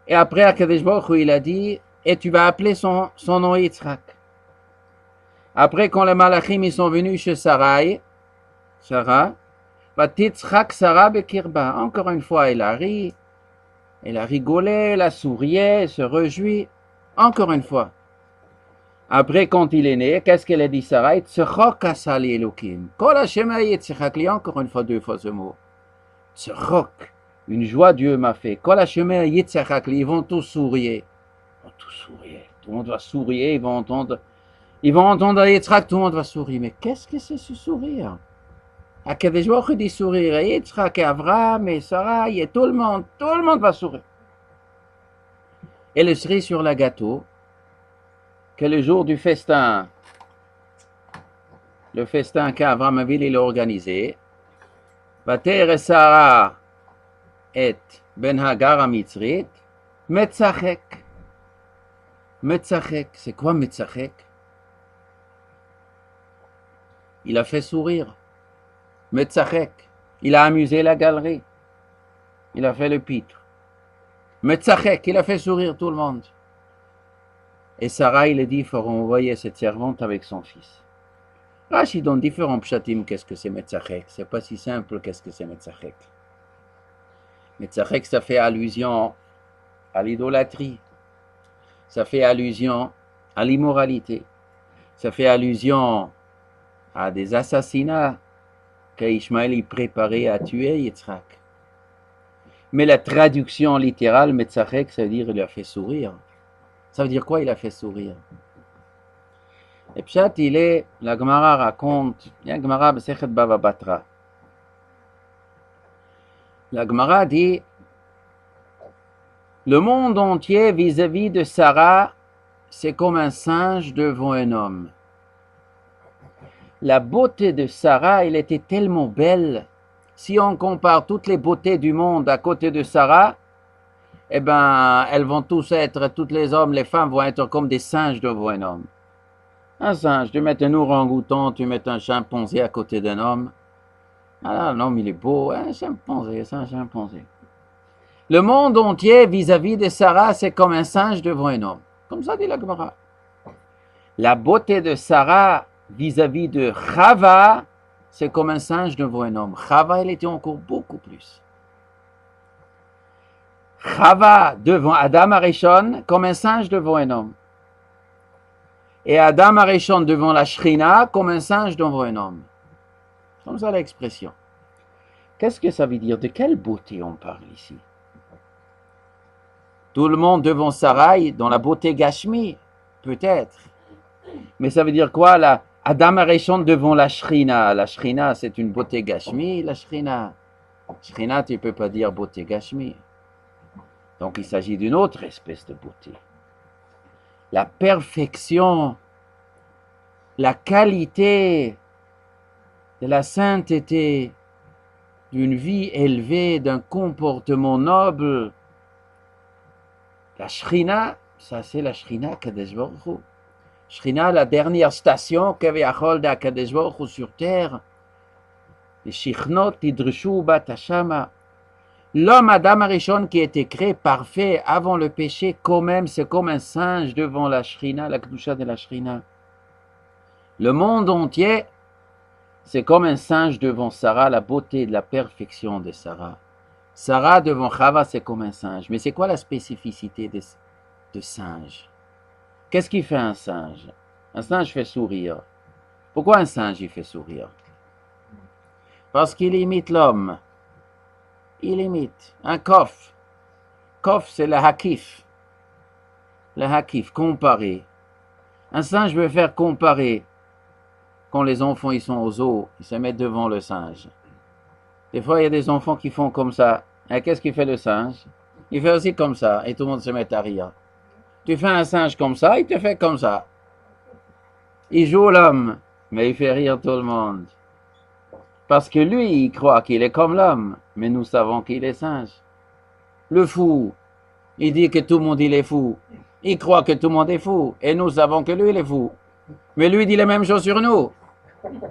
Et après, Akadosh Baruch Hu, il a dit, et tu vas appeler son nom Yitzhak. Après, quand les malachim ils sont venus chez Sarah, Vatitzhak Sarah Bekirba. Encore une fois, elle a ri, elle a rigolé, elle a souri, elle se réjouit. Encore une fois. Après, quand il est né, qu'est-ce qu'elle a dit Sarah? Tzchok asali Elokim. Kol Hashem Yitzhak, encore une fois, 2 fois ce mot. Tzchok. Une joie Dieu m'a fait. Kol Hashem Yitzhak, ils vont tous sourire. Ils vont tous sourire. Tout le monde va sourire, ils vont entendre Yitzhak, tout le monde va sourire. Mais qu'est-ce que c'est ce sourire? Akadosh Baruch Hu dit sourire. Yitzhak et Avraham et Sarah, et tout le monde va sourire. Et le cerise sur le gâteau, que le jour du festin, le festin qu'Avraham il a organisé, Vater Sarah et Ben Hagar Mitzrit, Metzachek. Metzachek, c'est quoi Metzachek? Il a fait sourire. Metzachek, il a amusé la galerie. Il a fait le pitre. Metzachek, il a fait sourire tout le monde. Et Sarah, il a dit, il faut envoyer cette servante avec son fils. Rashi donne différents pshatim, qu'est-ce que c'est Metzachek? C'est pas si simple, qu'est-ce que c'est Metzachek? Metzachek, ça fait allusion à l'idolâtrie. Ça fait allusion à l'immoralité. Ça fait allusion à des assassinats qu'Ishmaël préparait à tuer Yitzhak. Mais la traduction littérale, Metzachek, ça veut dire il a fait sourire. Ça veut dire quoi, il a fait sourire? Et pshat, la Gemara raconte, il y a une Gemara Besechet Bava Batra. La Gemara dit, le monde entier vis-à-vis de Sarah, c'est comme un singe devant un homme. La beauté de Sarah, elle était tellement belle. Si on compare toutes les beautés du monde à côté de Sarah, eh ben, elles vont tous être, tous les hommes, les femmes vont être comme des singes devant un homme. Un singe, tu mets un orang-outan, tu mets un chimpanzé à côté d'un homme. Ah, l'homme, il est beau, un chimpanzé, c'est un chimpanzé. Le monde entier, vis-à-vis de Sarah, c'est comme un singe devant un homme. Comme ça dit la Gemara. La beauté de Sarah, vis-à-vis de Chava, c'est comme un singe devant un homme. Chava, elle était encore beaucoup plus. Chava devant Adam Arishon, comme un singe devant un homme. Et Adam Arishon devant la Shrina, comme un singe devant un homme. Comme ça l'expression. Qu'est-ce que ça veut dire? De quelle beauté on parle ici? Tout le monde devant Sarai, dans la beauté Gashmi, peut-être. Mais ça veut dire quoi là? Adam Arishon devant la Shrina. La Shrina, c'est une beauté Gashmi, la Shrina. Shrina, tu ne peux pas dire beauté Gashmi. Donc il s'agit d'une autre espèce de beauté. La perfection, la qualité de la sainteté, d'une vie élevée, d'un comportement noble. La Shrina, ça c'est la Shrina Kadosh Baruch Hu. Shrina, la dernière station qu'avait Achol d'Akadosh Baruch Hu sur terre. Les Shichnot Tidreshu Bat Hashama. L'homme Adam Arishon qui a été créé parfait avant le péché, quand même, c'est comme un singe devant la Shrina, la Kedusha de la Shrina. Le monde entier, c'est comme un singe devant Sarah, la beauté de la perfection de Sarah. Sarah devant Chava, c'est comme un singe. Mais c'est quoi la spécificité de singe? Qu'est-ce qui fait un singe? Un singe fait sourire. Pourquoi un singe il fait sourire? Parce qu'il imite l'homme. Il imite. Un kof. Kof, c'est le hakif. Le hakif, comparer. Un singe veut faire comparer. Quand les enfants ils sont aux zoo, ils se mettent devant le singe. Des fois, il y a des enfants qui font comme ça. Et qu'est-ce qu'il fait le singe? Il fait aussi comme ça. Et tout le monde se met à rire. Tu fais un singe comme ça, il te fait comme ça. Il joue l'homme, mais il fait rire tout le monde. Parce que lui, il croit qu'il est comme l'homme, mais nous savons qu'il est singe. Le fou, il dit que tout le monde il est fou. Il croit que tout le monde est fou, et nous savons que lui il est fou. Mais lui dit la même chose sur nous.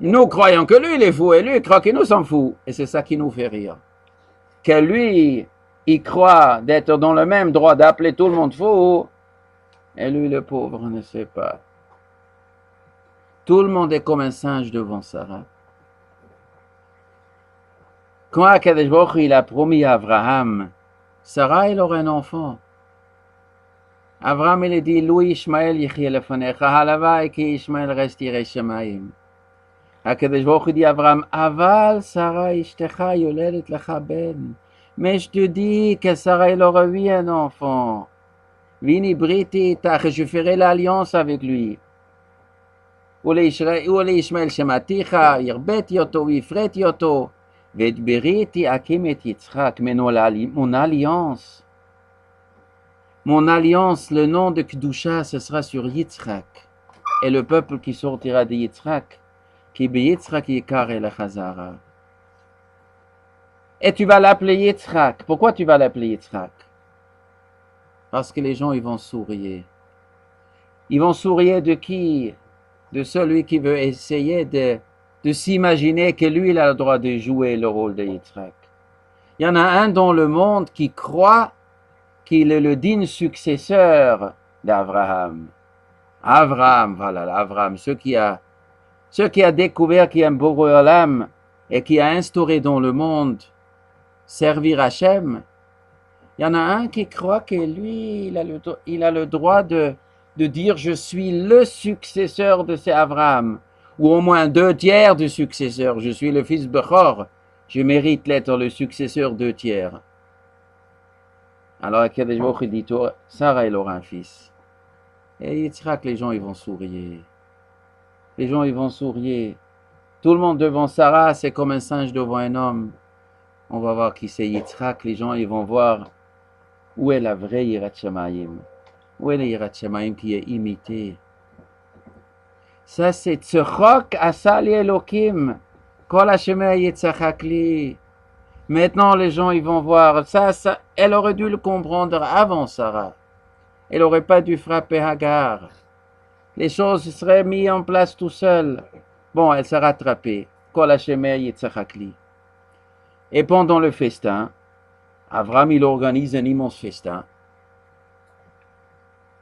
Nous croyons que lui il est fou, et lui il croit que nous sommes fous. Et c'est ça qui nous fait rire. Que lui, il croit d'être dans le même droit d'appeler tout le monde fou, et lui le pauvre ne sait pas. Tout le monde est comme un singe devant Sarah. Quand Akadosh Baruch Hu, il a promis à Abraham, Sarah, elle aura un enfant. Abraham, il a dit, Louis Ishmael yichye lefanecha, halavai ki Ishmael reste yirei shamayim. Akadosh Baruch Hu dit à Abraham, Aval Sarah ishtecha yoledet lecha ben. Mais je te dis que Sarah, elle aura eu un enfant. Vini briti itach, je ferai l'alliance avec lui. ולishmael shematicha, yirbeti oto, vifreti oto. ואת בריתי אקים את יצחק, mon alliance, le nom de Kedusha, ce sera sur Yitzhak, et le peuple qui sortira de Yitzhak, qui be Yitzhak yikar el Chazara. Et tu vas l'appeler Yitzhak. Pourquoi tu vas l'appeler Yitzhak? Parce que les gens, ils vont sourire. Ils vont sourire de qui? De celui qui veut essayer de s'imaginer que lui, il a le droit de jouer le rôle de Yitzhak. Il y en a un dans le monde qui croit qu'il est le digne successeur d'Abraham. Abraham, voilà, Abraham, ceux qui a découvert qu'il y a un Boré Olam et qui a instauré dans le monde servir Hachem. Il y en a un qui croit que lui, il a le droit de dire je suis le successeur de ces Abraham. Ou au moins 2/3 du successeur. Je suis le fils Bechor, je mérite d'être le successeur 2/3. Alors, Akadosh Baruch Hu dit, Sarah, elle aura un fils. Et Yitzhak, les gens, ils vont sourire. Les gens, ils vont sourire. Tout le monde devant Sarah, c'est comme un singe devant un homme. On va voir qui c'est Yitzhak. Les gens, ils vont voir où est la vraie Yirat Shamayim. Où est la Yirat Shamayim qui est imitée. Ça, c'est Tzechok Asali Elokim. Kol Hashemah Yitzhak li. Maintenant, les gens, ils vont voir. Ça, elle aurait dû le comprendre avant Sarah. Elle n'aurait pas dû frapper Hagar. Les choses seraient mises en place tout seul. Bon, elle s'est rattrapée. Kol Hashemah Yitzhak li. Et pendant le festin, Avram, il organise un immense festin.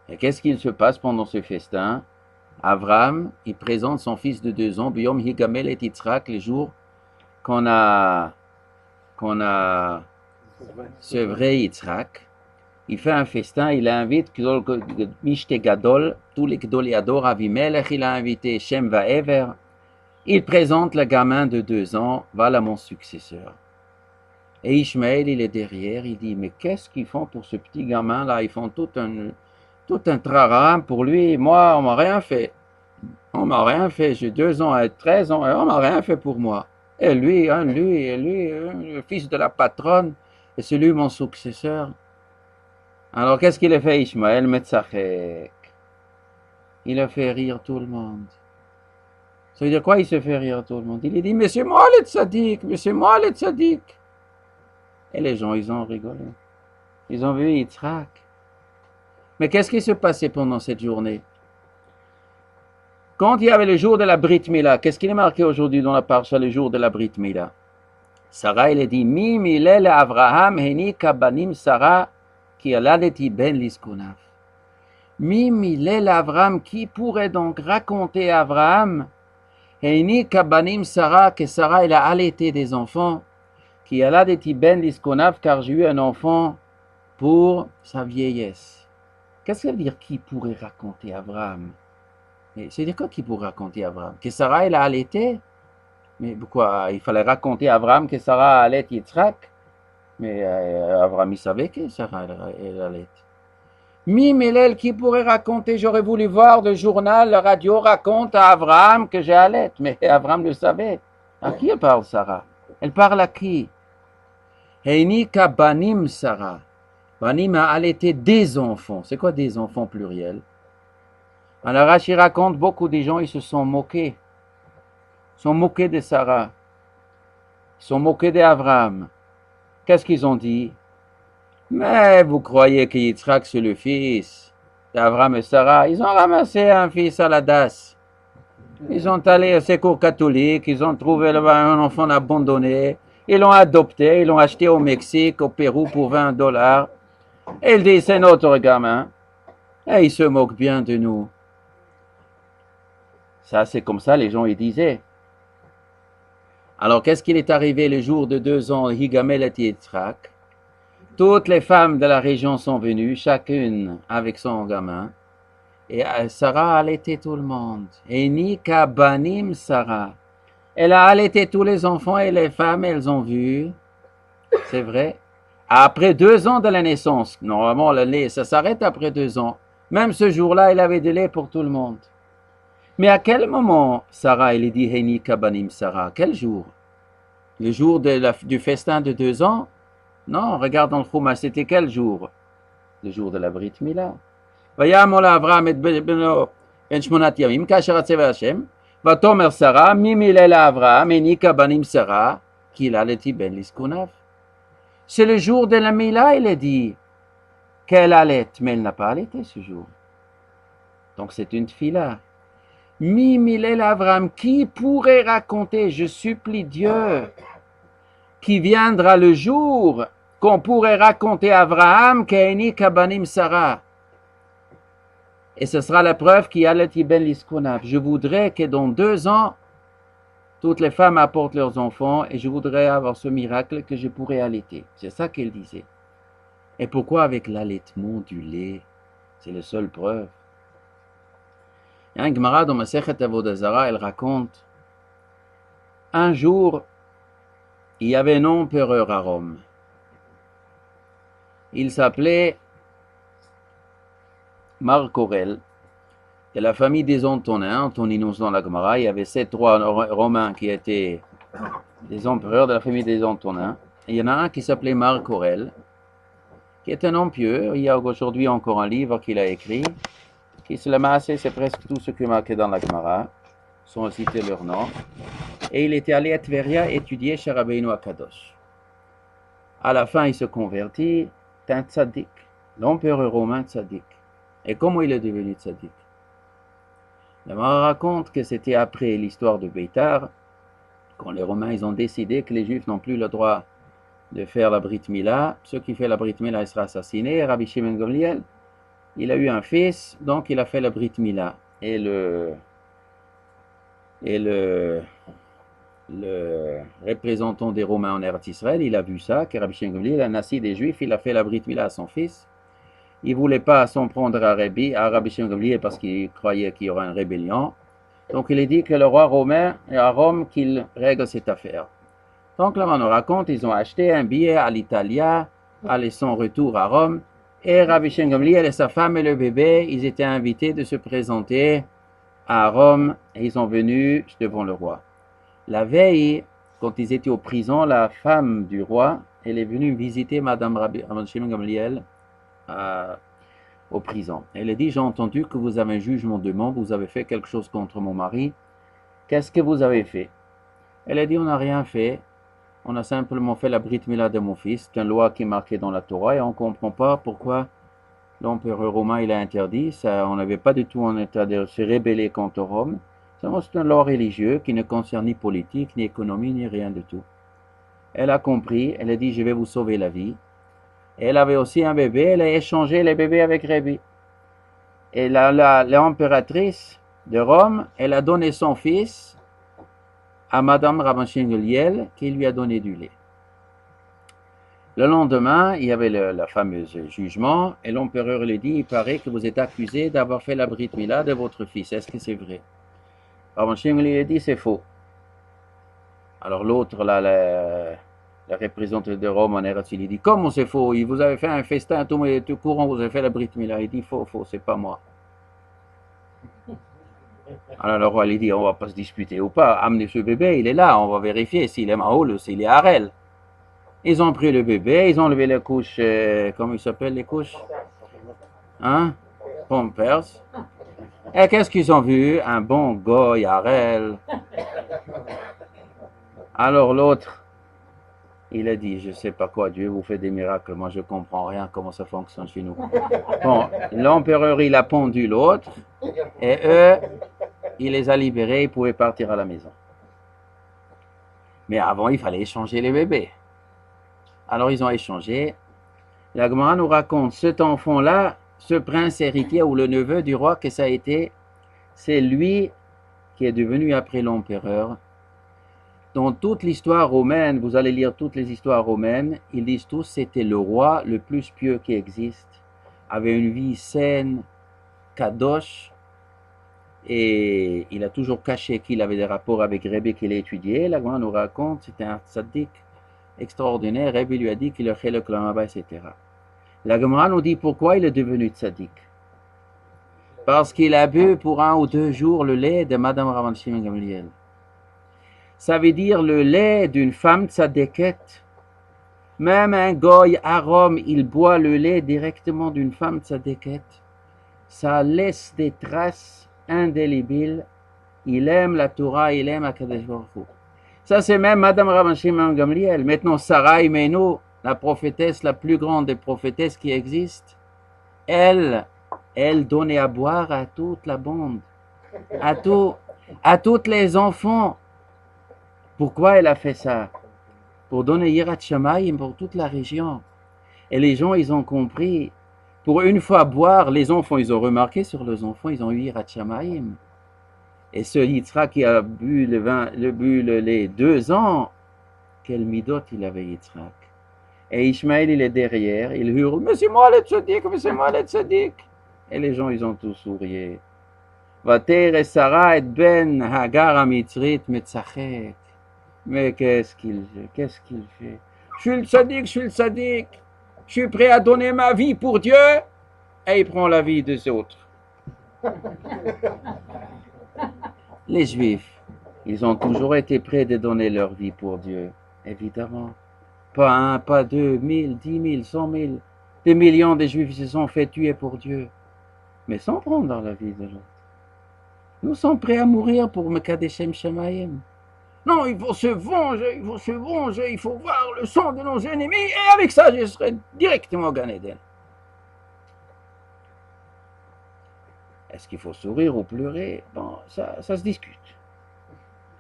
Et qu'est-ce qu'il se passe pendant ce festin? Avram, il présente son fils de 2 ans, Biyom Higamel et Yitzhak, les jours qu'on a ce vrai Yitzhak. Il fait un festin, il invite Mishte Gadol, tous les Gdoliador, Avimelech, il a invité Shem Vaever. Il présente le gamin de 2 ans, voilà mon successeur. Et Ishmaël, il est derrière, il dit, mais qu'est-ce qu'ils font pour ce petit gamin-là? Ils font tout un traram pour lui. Moi, on m'a rien fait. On m'a rien fait. J'ai 2 ans et 13 ans et on m'a rien fait pour moi. Et lui, le fils de la patronne, et c'est lui mon successeur. Alors, qu'est-ce qu'il a fait, Ishmaël Metzachek? Il a fait rire tout le monde. Ça veut dire quoi, il se fait rire tout le monde? Il a dit, mais c'est moi le tzaddik, mais c'est moi le tzaddik. Et les gens, ils ont rigolé. Ils ont vu Yitzhak. Mais qu'est-ce qui se passait pendant cette journée? Quand il y avait le jour de la Brit Mila, qu'est-ce qu'il est marqué aujourd'hui dans la parasha, le jour de la Brit Mila? Sarah, elle dit, Mi milel Avraham, heni kabanim Sarah, qui aladeti ben liskunav. Mi milel Avraham, qui pourrait donc raconter à Abraham, heni kabanim Sarah, que Sarah, elle a allaité des enfants, qui aladeti ben liskunav, car j'ai eu un enfant pour sa vieillesse. Qu'est-ce que ça veut dire qui pourrait raconter à Abraham? C'est-à-dire quoi qui pourrait raconter à Abraham? Que Sarah, elle a allaité? Mais pourquoi il fallait raconter à Abraham que Sarah allait Yitzhak? Mais Abraham, il savait que Sarah elle allait. Mimélel, qui pourrait raconter? J'aurais voulu voir le journal, la radio raconte à Abraham que j'ai allait. Mais Abraham le savait. À qui elle parle, Sarah? Elle parle à qui? Heinika banim Sarah. Banim a allaité des enfants. C'est quoi des enfants pluriels? Alors Rashi raconte, beaucoup de gens, ils se sont moqués. Ils sont moqués de Sarah. Ils sont moqués d'Abraham. Qu'est-ce qu'ils ont dit? Mais vous croyez que Yitzhak c'est le fils d'Abraham et Sarah? Ils ont ramassé un fils à la DAS. Ils ont allé au secours catholique, ils ont trouvé un enfant abandonné, ils l'ont adopté, ils l'ont acheté au Mexique, au Pérou pour $20. Et il dit c'est notre gamin. Et ils se moquent bien de nous. Ça c'est comme ça les gens ils disaient. Alors qu'est-ce qu'il est arrivé le jour de 2 ans, Higamel et Yitzhak? Toutes les femmes de la région sont venues, chacune avec son gamin. Et Sarah a allaité tout le monde. Et Nika banim Sarah. Elle a allaité tous les enfants et les femmes, elles ont vu. C'est vrai. Après 2 ans de la naissance, normalement le lait, ça s'arrête après 2 ans. Même ce jour-là, il avait du lait pour tout le monde. Mais à quel moment Sarah, elle dit Nika banim Sarah? Quel jour? Le jour du festin de 2 ans? Non, regarde dans le Chumash, c'était quel jour? Le jour de la Brit Mila. ויאמר לאברהם את בנו בן 8 ימים, כאשר הצבא השם, ותאמר שרה, מי מילל לאברהם, הניקה בנים שרה, כי הילדתי בן לזקוניו. C'est le jour de la Mila, il a dit qu'elle allait, mais elle n'a pas allaité ce jour. Donc c'est une tfila. Mi milel Abraham, qui pourrait raconter, je supplie Dieu, qui viendra le jour qu'on pourrait raconter à Abraham qu'Eini Kabanim Sarah. Et ce sera la preuve qu'il y a le Tiben Liskunav. Je voudrais que dans 2 ans, toutes les femmes apportent leurs enfants et je voudrais avoir ce miracle que je pourrais allaiter. C'est ça qu'elle disait. Et pourquoi avec l'allaitement du lait? C'est la seule preuve. Il y a un Gemara dans Masechet Avodah Zarah, elle raconte, un jour, il y avait un empereur à Rome. Il s'appelait Marc Aurèle, de la famille des Antonins. Antoninus dans la Gemara, il y avait 7 rois romains qui étaient des empereurs de la famille des Antonins. Et il y en a un qui s'appelait Marc Aurèle, qui est un homme pieux. Il y a aujourd'hui encore un livre qu'il a écrit, qui se l'a massé, c'est presque tout ce qui est marqué dans la Gemara, sans citer leur nom. Et il était allé à Tveria étudier chez Rabbeinu Akadosh. À la fin, il se convertit, c'est un tzaddik, l'empereur romain tzaddik. Et comment il est devenu tzaddik? La Gemara raconte que c'était après l'histoire de Beitar, quand les Romains ils ont décidé que les Juifs n'ont plus le droit de faire la Brit Mila. Ceux qui font la Brit Mila, il sera assassiné. Rabbi Shimon Gamliel, il a eu un fils, donc il a fait la Brit Mila. Et le représentant des Romains en Eretz Israël, il a vu ça, que Rabbi Shimon Gamliel, un nasi des Juifs, il a fait la Brit Mila à son fils. Il ne voulait pas s'en prendre à Rabbi Shimon Gamliel parce qu'il croyait qu'il y aurait une rébellion. Donc il a dit que le roi romain est à Rome qu'il règle cette affaire. Donc là, on nous raconte, ils ont acheté un billet à l'Italia, à son retour à Rome, et Rabbi Shimon Gamliel et sa femme et le bébé, ils étaient invités de se présenter à Rome, et ils sont venus devant le roi. La veille, quand ils étaient aux prisons, la femme du roi, elle est venue visiter Madame Rabbi Shimon Gamliel aux prisons. Elle a dit, j'ai entendu que vous avez un jugement de mort, vous avez fait quelque chose contre mon mari. Qu'est-ce que vous avez fait? Elle a dit, on n'a rien fait. On a simplement fait la Brit Mila de mon fils. C'est une loi qui est marquée dans la Torah et on ne comprend pas pourquoi l'empereur romain il a interdit. Ça, on n'avait pas du tout en état de se rébeller contre Rome. C'est une loi religieuse qui ne concerne ni politique, ni économie, ni rien du tout. Elle a compris, elle a dit, je vais vous sauver la vie. Elle avait aussi un bébé, elle a échangé les bébés avec Rabbi. Et l'impératrice de Rome, elle a donné son fils à Madame Rabban Gamliel, qui lui a donné du lait. Le lendemain, il y avait la fameuse jugement, et l'empereur lui dit, il paraît que vous êtes accusé d'avoir fait la Brit Mila de votre fils. Est-ce que c'est vrai? Rabban Gamliel a dit, c'est faux. Alors l'autre, là, la représentante de Rome en Eretz, il dit, comment c'est faux? Vous avez fait un festin tout courant, vous avez fait la Brit Mila. Il dit, faux, c'est pas moi. Alors le roi lui dit, on va pas se disputer ou pas, amenez ce bébé, il est là, on va vérifier s'il est Mahoul ou s'il est Harel. Ils ont pris le bébé, ils ont levé les couches, comment ils s'appellent les couches? Hein? Pampers. Et qu'est-ce qu'ils ont vu? Un bon goy, Harel. Alors l'autre, il a dit, je sais pas quoi, Dieu vous fait des miracles, moi je comprends rien comment ça fonctionne chez nous. Bon, l'empereur il a pendu l'autre, et eux, il les a libérés, ils pouvaient partir à la maison. Mais avant, il fallait échanger les bébés. Alors ils ont échangé. La Gemara nous raconte, cet enfant-là, ce prince héritier ou le neveu du roi que ça a été, c'est lui qui est devenu après l'empereur. Dans toute l'histoire romaine, vous allez lire toutes les histoires romaines, ils disent tous c'était le roi le plus pieux qui existe, avait une vie saine, kadosh, et il a toujours caché qu'il avait des rapports avec Rebbe qu'il a étudié. La Gemara nous raconte, c'était un tzaddik extraordinaire, Rebbe lui a dit qu'il a fait le clamaba, etc. La Gemara nous dit pourquoi il est devenu tzaddik. Parce qu'il a bu pour 1 ou 2 jours le lait de Madame Rabban Shimon Gamliel. Ça veut dire le lait d'une femme tzaddiket. Même un goy à Rome, il boit le lait directement d'une femme tzaddiket. Ça laisse des traces indélébiles. Il aime la Torah, il aime Akadosh Baruch Hu. Ça c'est même Madame Rabban Shimon Gamliel. Maintenant Sarah Imenu, la prophétesse, la plus grande des prophétesses qui existent, elle donnait à boire à toute la bande, à tous les enfants. Pourquoi elle a fait ça? Pour donner Yirat Shamayim pour toute la région. Et les gens, ils ont compris. Pour une fois boire, les enfants, ils ont remarqué sur les enfants, ils ont eu Yirat Shamayim. Et ce Yitzhak qui a bu le lait 2 ans, quel midot il avait Yitzhak. Et Ishmaël, il est derrière, il hurle, mais c'est moi le tzaddik, mais c'est moi le tzaddik. Et les gens, ils ont tous souri. Vater et Sarah et Ben Hagar Amitzrit Metzachek. Mais qu'est-ce qu'il fait? Je suis le tzaddik, je suis prêt à donner ma vie pour Dieu. Et il prend la vie des autres. Les Juifs, ils ont toujours été prêts de donner leur vie pour Dieu, évidemment. Pas 1, pas 2, 1000, 10 000, 100 000. Des millions de Juifs se sont fait tuer pour Dieu, mais sans prendre la vie de l'autre. Nous sommes prêts à mourir pour Mekadeshem Shamayim. Non, il faut se venger, il faut voir le sang de nos ennemis, et avec ça, je serai directement Gan Eden. Est-ce qu'il faut sourire ou pleurer? Bon, ça se discute.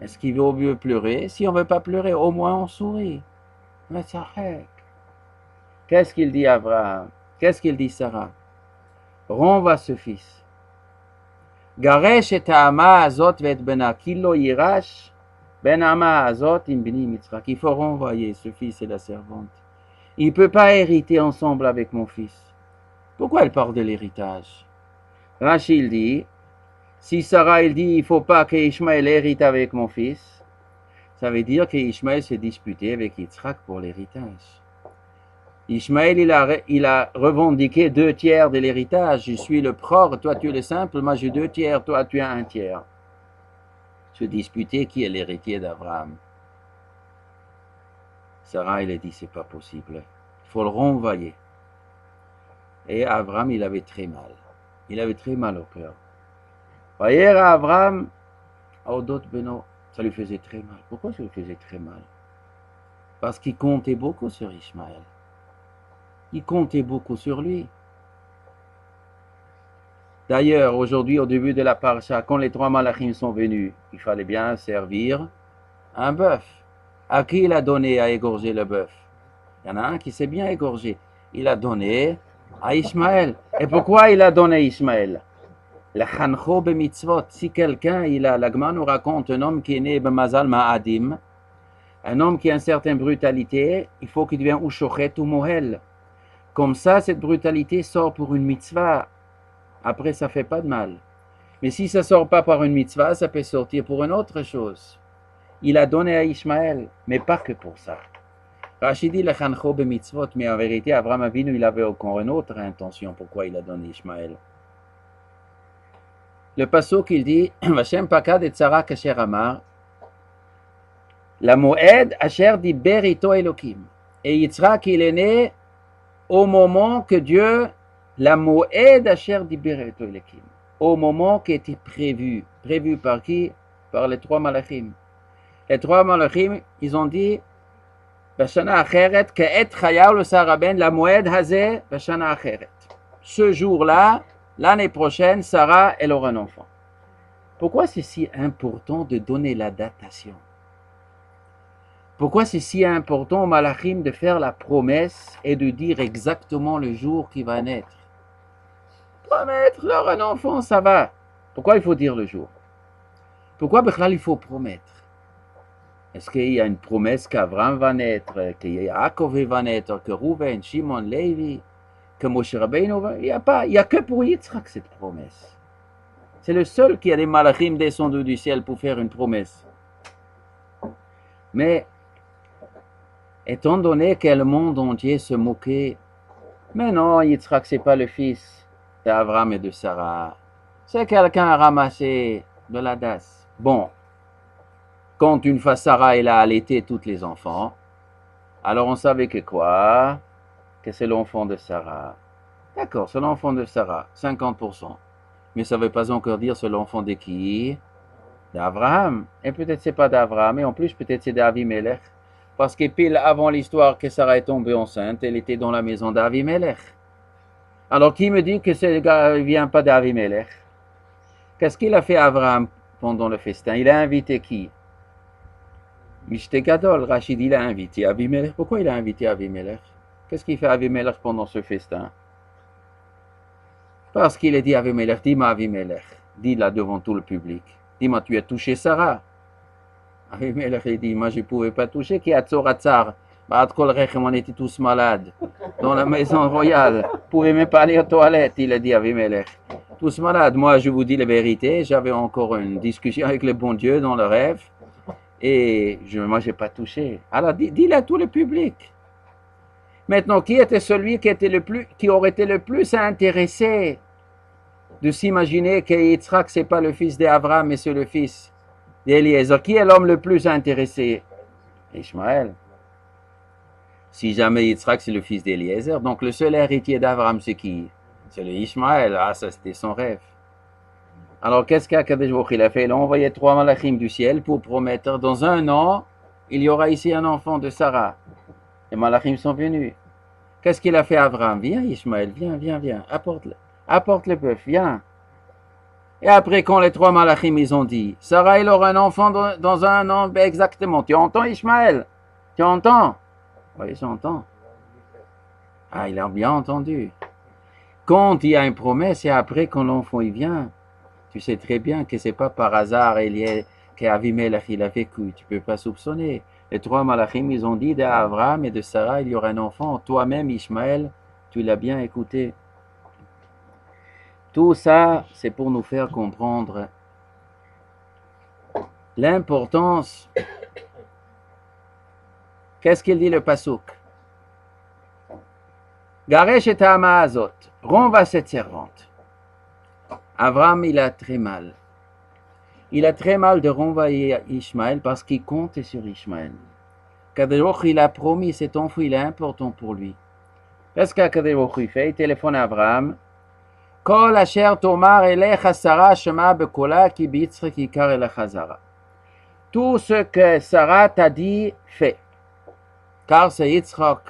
Est-ce qu'il vaut mieux pleurer? Si on ne veut pas pleurer, au moins on sourit. Mais ça règle. Qu'est-ce qu'il dit Abraham? Qu'est-ce qu'il dit Sarah? Renvoie ce fils. Garesh et Ha'ama azot vet bena kilo yirash ben Ha'ama azot im bni Mitzrak. Il faut renvoyer ce fils et la servante. Il ne peut pas hériter ensemble avec mon fils. Pourquoi elle parle de l'héritage? Rachid dit, si Sarah il dit il ne faut pas que Ishmaël hérite avec mon fils, ça veut dire que Ishmaël s'est disputé avec Yitzhak pour l'héritage. Ishmaël il a revendiqué 2 tiers de l'héritage. Je suis le prore, toi tu es le simple, moi j'ai 2 tiers, toi tu as 1 tiers. Se disputer qui est l'héritier d'Abraham. Sarah il a dit c'est pas possible, il faut le renvoyer. Et Abraham il avait très mal. Il avait très mal au cœur. Voyez Abraham, Audot Beno, ça lui faisait très mal. Pourquoi ça lui faisait très mal? Parce qu'il comptait beaucoup sur Ishmaël. Il comptait beaucoup sur lui. D'ailleurs, aujourd'hui, au début de la parasha, quand les 3 malachim sont venus, il fallait bien servir un bœuf. À qui il a donné à égorger le bœuf? Il y en a un qui s'est bien égorgé. Il a donné à Ishmaël. Et pourquoi il a donné à Ishmaël? Le chancho b'mitzvot. Si quelqu'un, la Gemara nous raconte un homme qui est né b'mazal ma'adim, un homme qui a une certaine brutalité, il faut qu'il devienne ou shochet ou mohel. Comme ça, cette brutalité sort pour une mitzvah. Après, ça ne fait pas de mal. Mais si ça ne sort pas par une mitzvah, ça peut sortir pour une autre chose. Il a donné à Ishmaël, mais pas que pour ça. Rachid dit le chancho b'mitzvot, mais en vérité, Abraham Avinu, il avait encore une autre intention pourquoi il a donné Ishmaël. Le pasuk il dit Vashem pakad et Sarah kasher amar la moed asher diber ito Elokim. Et Yitzhak il est né au moment que Dieu la moed asher diber ito Elokim. Au moment qui était prévu. Prévu par qui? Par les trois malachim. Les trois malachim, ils ont dit Bashana acheret ka'et chayav le saraben la moed hazeh bashana acheret. Ce jour-là, l'année prochaine, Sarah, elle aura un enfant. Pourquoi c'est si important de donner la datation? Pourquoi c'est si important au Malachim de faire la promesse et de dire exactement le jour qui va naître? Promettre leur un enfant, ça va. Pourquoi il faut dire le jour? Pourquoi il faut promettre? Est-ce qu'il y a une promesse qu'Abraham va naître, que Yaakov va naître, que Rouven, Shimon, Lévi, que Moshe Rabbeinu va... Il n'y a que pour Yitzhak cette promesse. C'est le seul qui a des malachim descendus du ciel pour faire une promesse. Mais, étant donné que le monde entier se moquait, mais non, Yitzhak, c'est pas le fils d'Abraham et de Sarah. C'est quelqu'un à ramasser de la dasse. Bon, quand une fois Sarah, elle a allaité tous les enfants, alors on savait que quoi? Que c'est l'enfant de Sarah. D'accord, c'est l'enfant de Sarah, 50%. Mais ça ne veut pas encore dire c'est l'enfant de qui? D'Abraham. Et peut-être c'est pas d'Abraham, et en plus peut-être c'est d'Avimelech. Parce que pile avant l'histoire que Sarah est tombée enceinte, elle était dans la maison d'Avimelech. Alors qui me dit que ce gars ne vient pas d'Avimelech? Qu'est-ce qu'il a fait Abraham pendant le festin? Il a invité qui? Mishte Gadol, Rachid, il a invité Avimelech. Pourquoi il a invité Avimelech? Qu'est-ce qu'il fait Avimelech pendant ce festin? Parce qu'il a dit à Avimelech, dis-moi Avimelech, dis-là devant tout le public, dis-moi tu as touché Sarah. Avimelech il dit, moi je ne pouvais pas toucher, qui a Tzoratzar, on était tous malades, dans la maison royale, on ne pouvait même pas aller aux toilettes, il a dit à Avimelech, tous malades, moi je vous dis la vérité, j'avais encore une discussion avec le bon Dieu dans le rêve, et moi je n'ai pas touché. Alors dis-le à tout le public. Maintenant, qui était celui qui aurait été le plus intéressé de s'imaginer que Yitzhak, ce n'est pas le fils d'Abraham, mais c'est le fils d'Eliezer? Qui est l'homme le plus intéressé? Ishmaël. Si jamais Yitzhak, c'est le fils d'Eliezer, donc le seul héritier d'Abraham, c'est qui? C'est le Ishmaël. Ah, ça, c'était son rêve. Alors, qu'est-ce qu'Akadosh Baruch Hu a fait? Il a envoyé 3 malachim du ciel pour promettre, dans 1 an, il y aura ici un enfant de Sarah. Les malachim sont venus. Qu'est-ce qu'il a fait Abraham? Viens Ishmaël, viens, apporte le bœuf, viens. Et après, quand les 3 malachim, ils ont dit, Sarah, il aura un enfant dans 1 an, ben exactement. Tu entends Ishmaël? Tu entends? Oui, j'entends. Ah, il a bien entendu. Quand il y a une promesse et après, quand l'enfant il vient, tu sais très bien que c'est pas par hasard qu'Avimelech il a vécu. Tu peux pas soupçonner. Les 3 malachim, ils ont dit d'Abraham et de Sarah, il y aura un enfant. Toi-même, Ishmaël, tu l'as bien écouté. Tout ça, c'est pour nous faire comprendre l'importance. Qu'est-ce qu'il dit le pasuk? Garesh et Ha'amazot, renvoie cette servante. Abraham, il a très mal. Il a très mal de renvoyer Ishmaël parce qu'il compte sur Ishmaël. Kadosh il a promis cet enfant, il est important pour lui. Qu'est-ce qu'Akadosh fait? Il téléphone à Abraham. Kol asher tomar elecha Sarah shema bekola ki bitzre ki kar elecha zara. Tout ce que Sarah t'a dit, fais. Car c'est Yitzhak.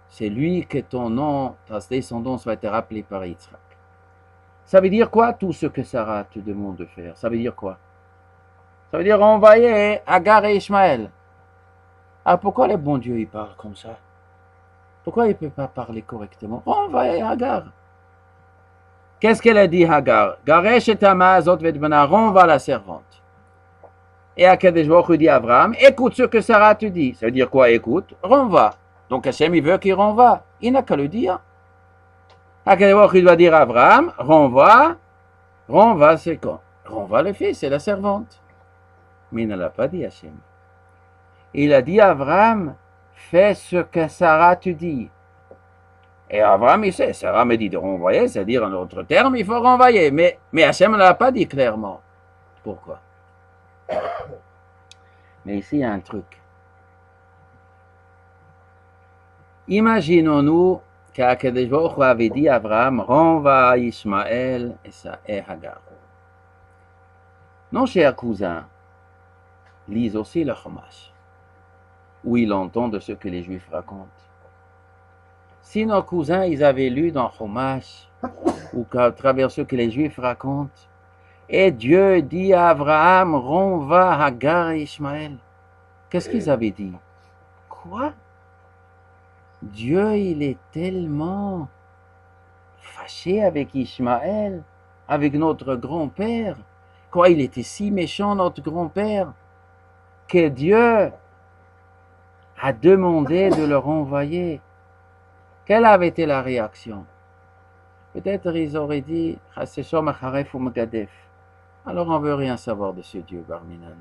C'est lui que ton nom, ta descendance va être rappelée par Yitzhak. Ça veut dire quoi tout ce que Sarah te demande de faire? Ça veut dire quoi? Ça veut dire envoyer Agar et Ishmaël. Ah, pourquoi le bon Dieu, il parle comme ça? Pourquoi il ne peut pas parler correctement? Renvoie Hagar. Qu'est-ce qu'elle a dit, Hagar? Garesh et Tamazot Vedbana, renvoie la servante. Et Akadosh Baruch Hu dit à Abraham, écoute ce que Sarah te dit. Ça veut dire quoi, écoute? Renvoie. Donc Hachem, il veut qu'il renvoie. Il n'a qu'à le dire. Akadosh Baruch Hu doit dire à Abraham, renvoie, c'est quoi? Renvoie le fils, c'est la servante. Mais il ne l'a pas dit, Hachem. Il a dit à Abraham, fais ce que Sarah te dit. Et Abraham, il sait, Sarah me dit de renvoyer, c'est-à-dire en d'autres termes, il faut renvoyer. Mais Hachem ne l'a pas dit clairement. Pourquoi? Mais ici, il y a un truc. Imaginons-nous qu'Akadosh Baruch Hu avait dit à Abraham, renvoie Ishmaël et Hagar. Nos chers cousins lisent aussi le Chumash, où ils entendent ce que les Juifs racontent. Si nos cousins, ils avaient lu dans Chumash, ou à travers ce que les Juifs racontent, et Dieu dit à Abraham, renvoie Hagar et Ishmaël. Qu'est-ce qu'ils avaient dit? Quoi? Dieu, il est tellement fâché avec Ishmaël, avec notre grand-père. Quoi, il était si méchant, notre grand-père, que Dieu a demandé de le renvoyer. Quelle avait été la réaction? Peut-être ils auraient dit, alors on ne veut rien savoir de ce Dieu, Barminan.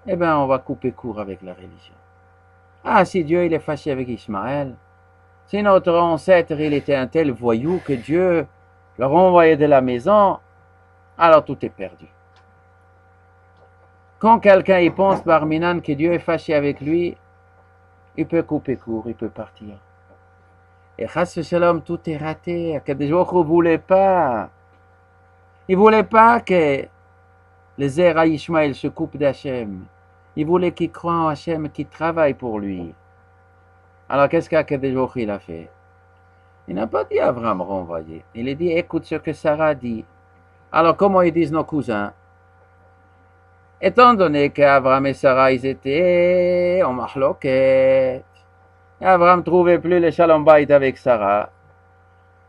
Eh bien, on va couper court avec la religion. Ah, si Dieu il est fâché avec Ishmaël, si notre ancêtre il était un tel voyou que Dieu le renvoyait de la maison, alors tout est perdu. Quand quelqu'un y pense, Barminan, que Dieu est fâché avec lui, il peut couper court, il peut partir. Et Chas Shalom, tout est raté. Akadosh Baruch Hu ne voulait pas. Il ne voulait pas que les Zera Ishmaël se coupent d'Hachem. Il voulait qu'il croie en Hachem, qu'il travaille pour lui. Alors qu'est-ce qu'Akadosh Baruch Hu il a fait? Il n'a pas dit à Abraham renvoyer. Il a dit écoute ce que Sarah dit. Alors comment ils disent nos cousins? Étant donné qu'Abraham et Sarah ils étaient en mahloket, Abraham ne trouvait plus le shalom bayit avec Sarah.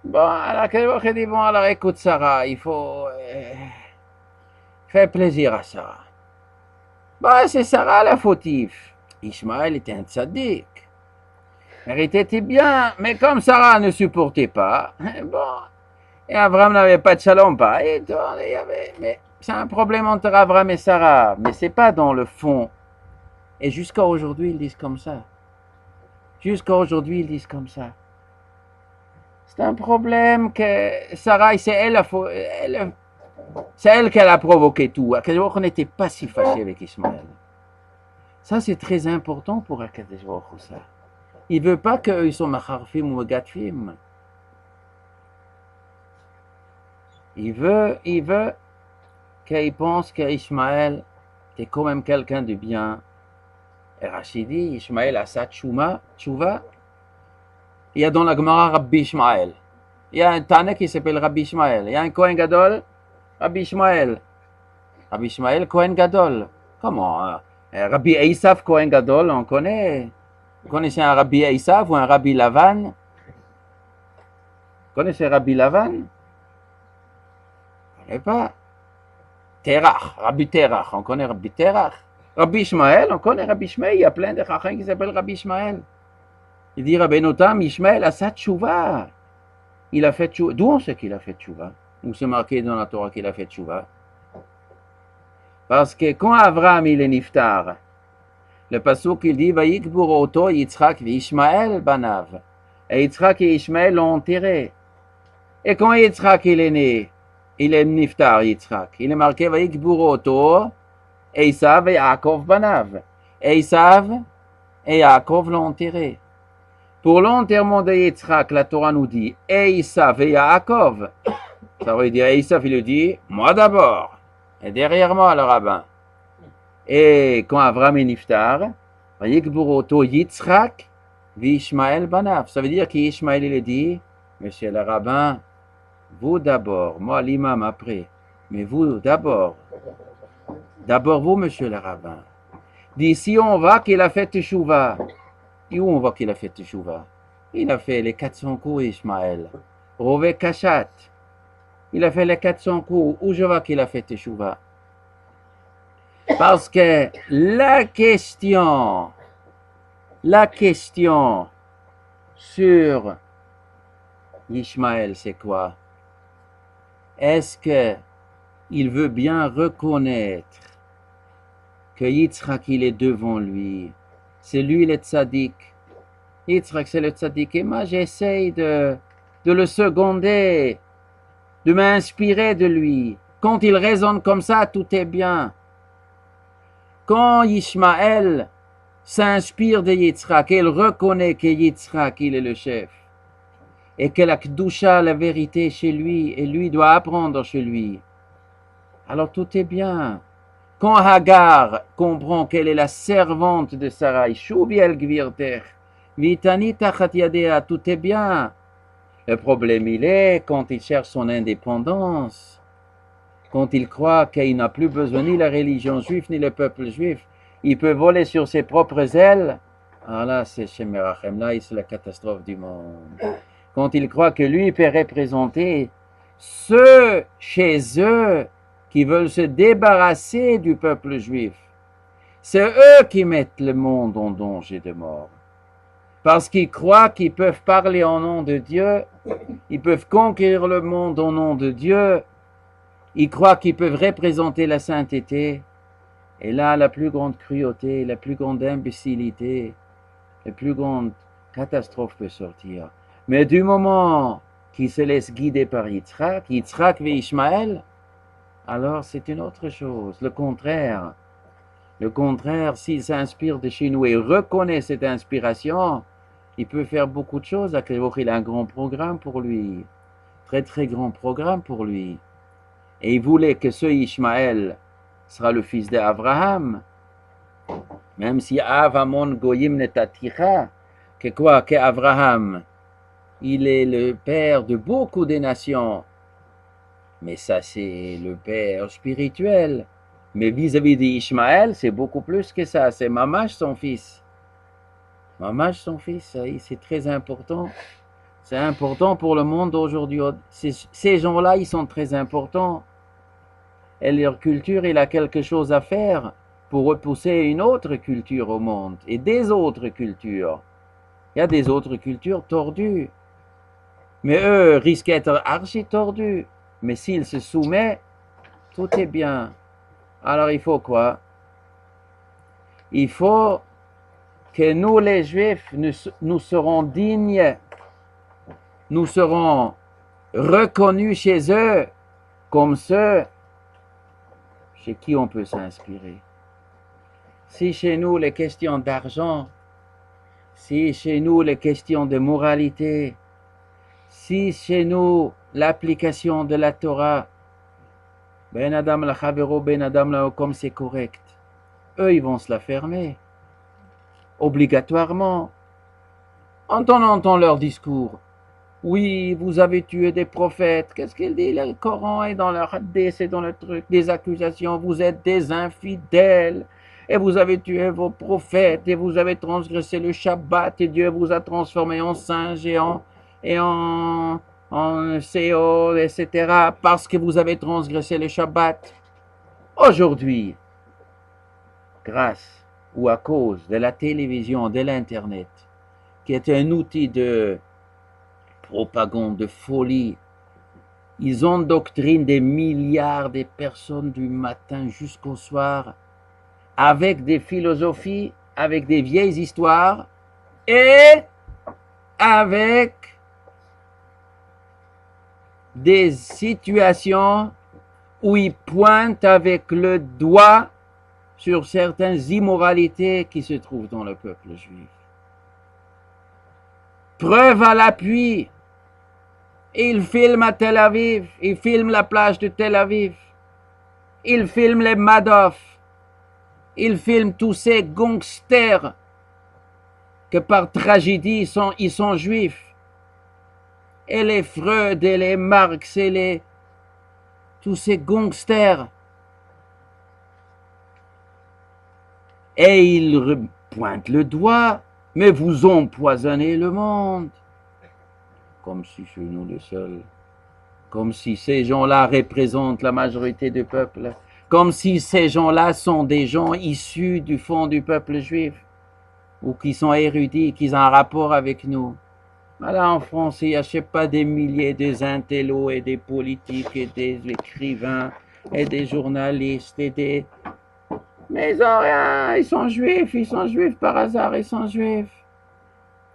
Bon, alors Akadosh Baruch Hu dit bon alors écoute Sarah, il faut faire plaisir à Sarah. Bon, c'est Sarah la fautive. Ishmaël était un tzaddik. Il était bien, mais comme Sarah ne supportait pas, bon, et Abraham n'avait pas de shalom bayit, mais c'est un problème entre Abraham et Sarah, mais c'est pas dans le fond. Et jusqu'à aujourd'hui, ils disent comme ça. Jusqu'à aujourd'hui, ils disent comme ça. C'est un problème que Sarah, c'est elle qui a provoqué tout. Akadosh Baruch Hu n'était pas si fâché avec Ishmaël. Ça, c'est très important pour Akadosh Baruch Hu, ça. Il ne veut pas qu'eux soient macharfim ou megatfim. Il veut qu'il pense qu'Ishmaël est quand même quelqu'un de bien. Et Rachid dit, Ishmaël a sa tchouva. Il y a dans la Gemara Rabbi Ishmaël. Il y a un Tana qui s'appelle Rabbi Ishmaël. Il y a un Kohen Gadol, Rabbi Ishmaël. Rabbi Ishmaël, Kohen Gadol. Comment? Rabbi Esav, Kohen Gadol, on connaît. Vous connaissez un Rabbi Esav ou un Rabbi Lavan? Vous connaissez Rabbi Lavan? Je ne connais pas. Terach, Rabbi Terach, on connaît Rabbi Terach. Rabbi Ishmaël, on connaît Rabbi Ishmaël, il y a plein de chacham qui s'appellent Rabbi Ishmaël. Il dit Rabbi Notam, Ishmaël a sa tchouva. Il a fait tchouva. D'où on sait qu'il a fait tchouva? Où c'est marqué dans la Torah qu'il a fait tchouva? Parce que quand Abraham il est niftar, le pasuk il dit Vayikbur oto Yitzhak v'Ishmaël banav. Et Yitzhak et Ishmaël l'ont enterré. Et quand Yitzhak il est né, il est niftar Yitzhak. Il est marqué Vayikbur oto Esav et Yaakov banav. Esav et Yaakov l'ont enterré. Pour l'enterrement de Yitzhak, la Torah nous dit Esav et Yaakov. Ça veut dire Esav, il lui dit moi d'abord. Et derrière moi le rabbin. Et quand Abraham est niftar, Vayikburoto Yitzhak v'Ishmaël banav. Ça veut dire qu'Ishmaël il dit monsieur le rabbin, vous d'abord, moi l'imam après, mais vous d'abord. D'abord vous, monsieur le rabbin. D'ici, on voit qu'il a fait teshuva. Et où on voit qu'il a fait teshuva? Il a fait les 400 coups, Ishmaël. Rové Kachat. Il a fait les 400 coups. Où je vois qu'il a fait teshuva? Parce que la question sur Ishmaël, c'est quoi? Est-ce que il veut bien reconnaître que Yitzhak, il est devant lui? C'est lui le tzaddik. Yitzhak, c'est le tzaddik. Et moi, j'essaye de le seconder, de m'inspirer de lui. Quand il raisonne comme ça, tout est bien. Quand Ishmaël s'inspire de Yitzhak, il reconnaît que Yitzhak, il est le chef. Et que la Kedusha, la vérité chez lui, et lui doit apprendre chez lui. Alors tout est bien. Quand Hagar comprend qu'elle est la servante de Sarai, Shubi el Gvirter, Vitani tachat yadea, tout est bien. Le problème, il est quand il cherche son indépendance, quand il croit qu'il n'a plus besoin ni la religion juive, ni le peuple juif, il peut voler sur ses propres ailes. Alors là, c'est chez Merachem, là, c'est la catastrophe du monde. Quand il croit que lui peut représenter ceux chez eux qui veulent se débarrasser du peuple juif. C'est eux qui mettent le monde en danger de mort. Parce qu'ils croient qu'ils peuvent parler au nom de Dieu, ils peuvent conquérir le monde au nom de Dieu, ils croient qu'ils peuvent représenter la sainteté. Et là, la plus grande cruauté, la plus grande imbécilité, la plus grande catastrophe peut sortir. Mais du moment qu'ils se laissent guider par Yitzhak et Ishmaël, alors c'est une autre chose. Le contraire, s'il s'inspire de chez nous et reconnaît cette inspiration, il peut faire beaucoup de choses. Il a un grand programme pour lui, très très grand programme pour lui. Et il voulait que ce Ishmaël sera le fils d'Abraham, même si Avamon Goyim Netaticha, que quoi, que Abraham, il est le père de beaucoup de nations. Mais ça, c'est le père spirituel. Mais vis-à-vis d'Ishmaël, c'est beaucoup plus que ça. C'est Mamash, son fils. Mamash, son fils, c'est très important. C'est important pour le monde aujourd'hui. Ces gens-là, ils sont très importants. Et leur culture, il a quelque chose à faire pour repousser une autre culture au monde. Et des autres cultures. Il y a des autres cultures tordues. Mais eux risquent d'être archi-tordus. Mais s'ils se soumettent, tout est bien. Alors il faut quoi? Il faut que nous les Juifs, nous serons dignes, nous serons reconnus chez eux comme ceux chez qui on peut s'inspirer. Si chez nous les questions d'argent, si chez nous les questions de moralité, si chez nous l'application de la Torah, Ben Adam la Chavero, Ben Adam la comme c'est correct, eux ils vont se la fermer, obligatoirement. On entend leur discours. Oui, vous avez tué des prophètes. Qu'est-ce qu'il dit? Le Coran est dans leur hadith, c'est dans le truc, des accusations. Vous êtes des infidèles. Et vous avez tué vos prophètes. Et vous avez transgressé le Shabbat. Et Dieu vous a transformé en singe et en CO, etc. Parce que vous avez transgressé le Shabbat. Aujourd'hui, grâce ou à cause de la télévision, de l'Internet, qui est un outil de propagande, de folie. Ils endoctrinent des milliards de personnes du matin jusqu'au soir avec des philosophies, avec des vieilles histoires et avec des situations où ils pointent avec le doigt sur certaines immoralités qui se trouvent dans le peuple juif. Preuve à l'appui, il filme à Tel Aviv, il filme la plage de Tel Aviv, il filme les Madoff, il filme tous ces gangsters que par tragédie ils sont juifs. Et les Freud et les Marx et tous ces gangsters. Et il pointe le doigt, mais vous empoisonnez le monde. Comme si c'est nous les seuls. Comme si ces gens-là représentent la majorité du peuple. Comme si ces gens-là sont des gens issus du fond du peuple juif. Ou qui sont érudits, qui ont un rapport avec nous. Voilà, en France, il y a, je sais pas, des milliers d'intellos et des politiques et des écrivains et des journalistes et des... Mais ils ont rien, ils sont juifs par hasard, ils sont juifs.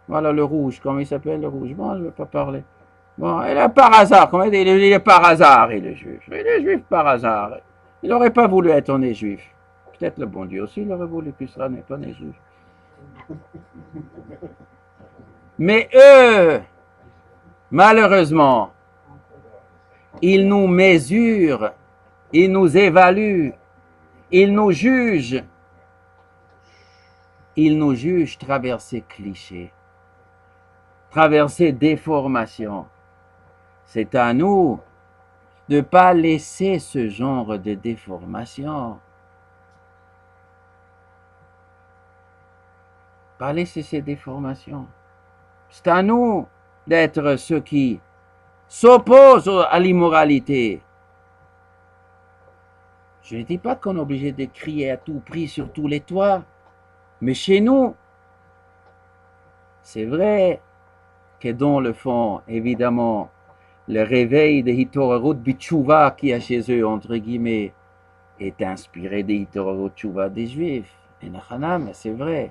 Voilà le rouge, comment il s'appelle le rouge? Bon, je ne vais pas parler. Bon, et là, par hasard, comment il est par hasard, il est juif. Il est juif par hasard. Il n'aurait pas voulu être né juif. Peut-être le bon Dieu aussi, il aurait voulu qu'il soit pas né juif. Mais eux, malheureusement, ils nous mesurent, ils nous évaluent, ils nous jugent travers ces clichés, travers ces déformations. C'est à nous de ne pas laisser ce genre de déformation. Pas laisser ces déformations. C'est à nous d'être ceux qui s'opposent à l'immoralité. Je ne dis pas qu'on est obligé de crier à tout prix sur tous les toits, mais chez nous, c'est vrai que dans le fond, évidemment, le réveil de Hitorarut Bitchouva qui a chez eux, entre guillemets, est inspiré de Hitorarut Tchouva des Juifs. Et mais c'est vrai.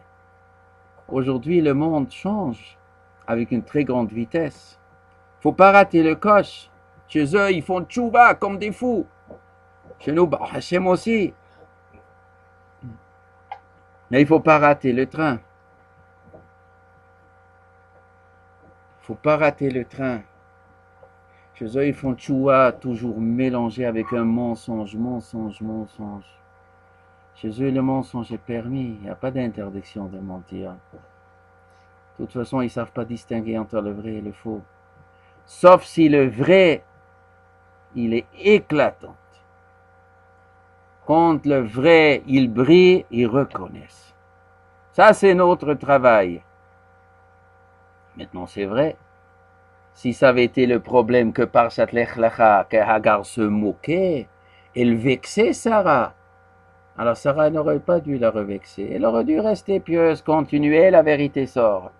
Aujourd'hui, le monde change avec une très grande vitesse. Il ne faut pas rater le coche. Chez eux, ils font tchouva comme des fous. Chez nous, Hachem aussi. Mais il ne faut pas rater le train. Il ne faut pas rater le train. Chez eux, ils font tchouva toujours mélangé avec un mensonge. Chez eux, le mensonge est permis. Il n'y a pas d'interdiction de mentir. De toute façon, ils ne savent pas distinguer entre le vrai et le faux. Sauf si le vrai, il est éclatant. Quand le vrai, il brille, ils reconnaissent. Ça, c'est notre travail. Maintenant, c'est vrai. Si ça avait été le problème que par Parshat Lech Lecha, que Hagar se moquait, elle vexait Sarah. Alors Sarah n'aurait pas dû la revexer. Elle aurait dû rester pieuse, continuer, la vérité sort.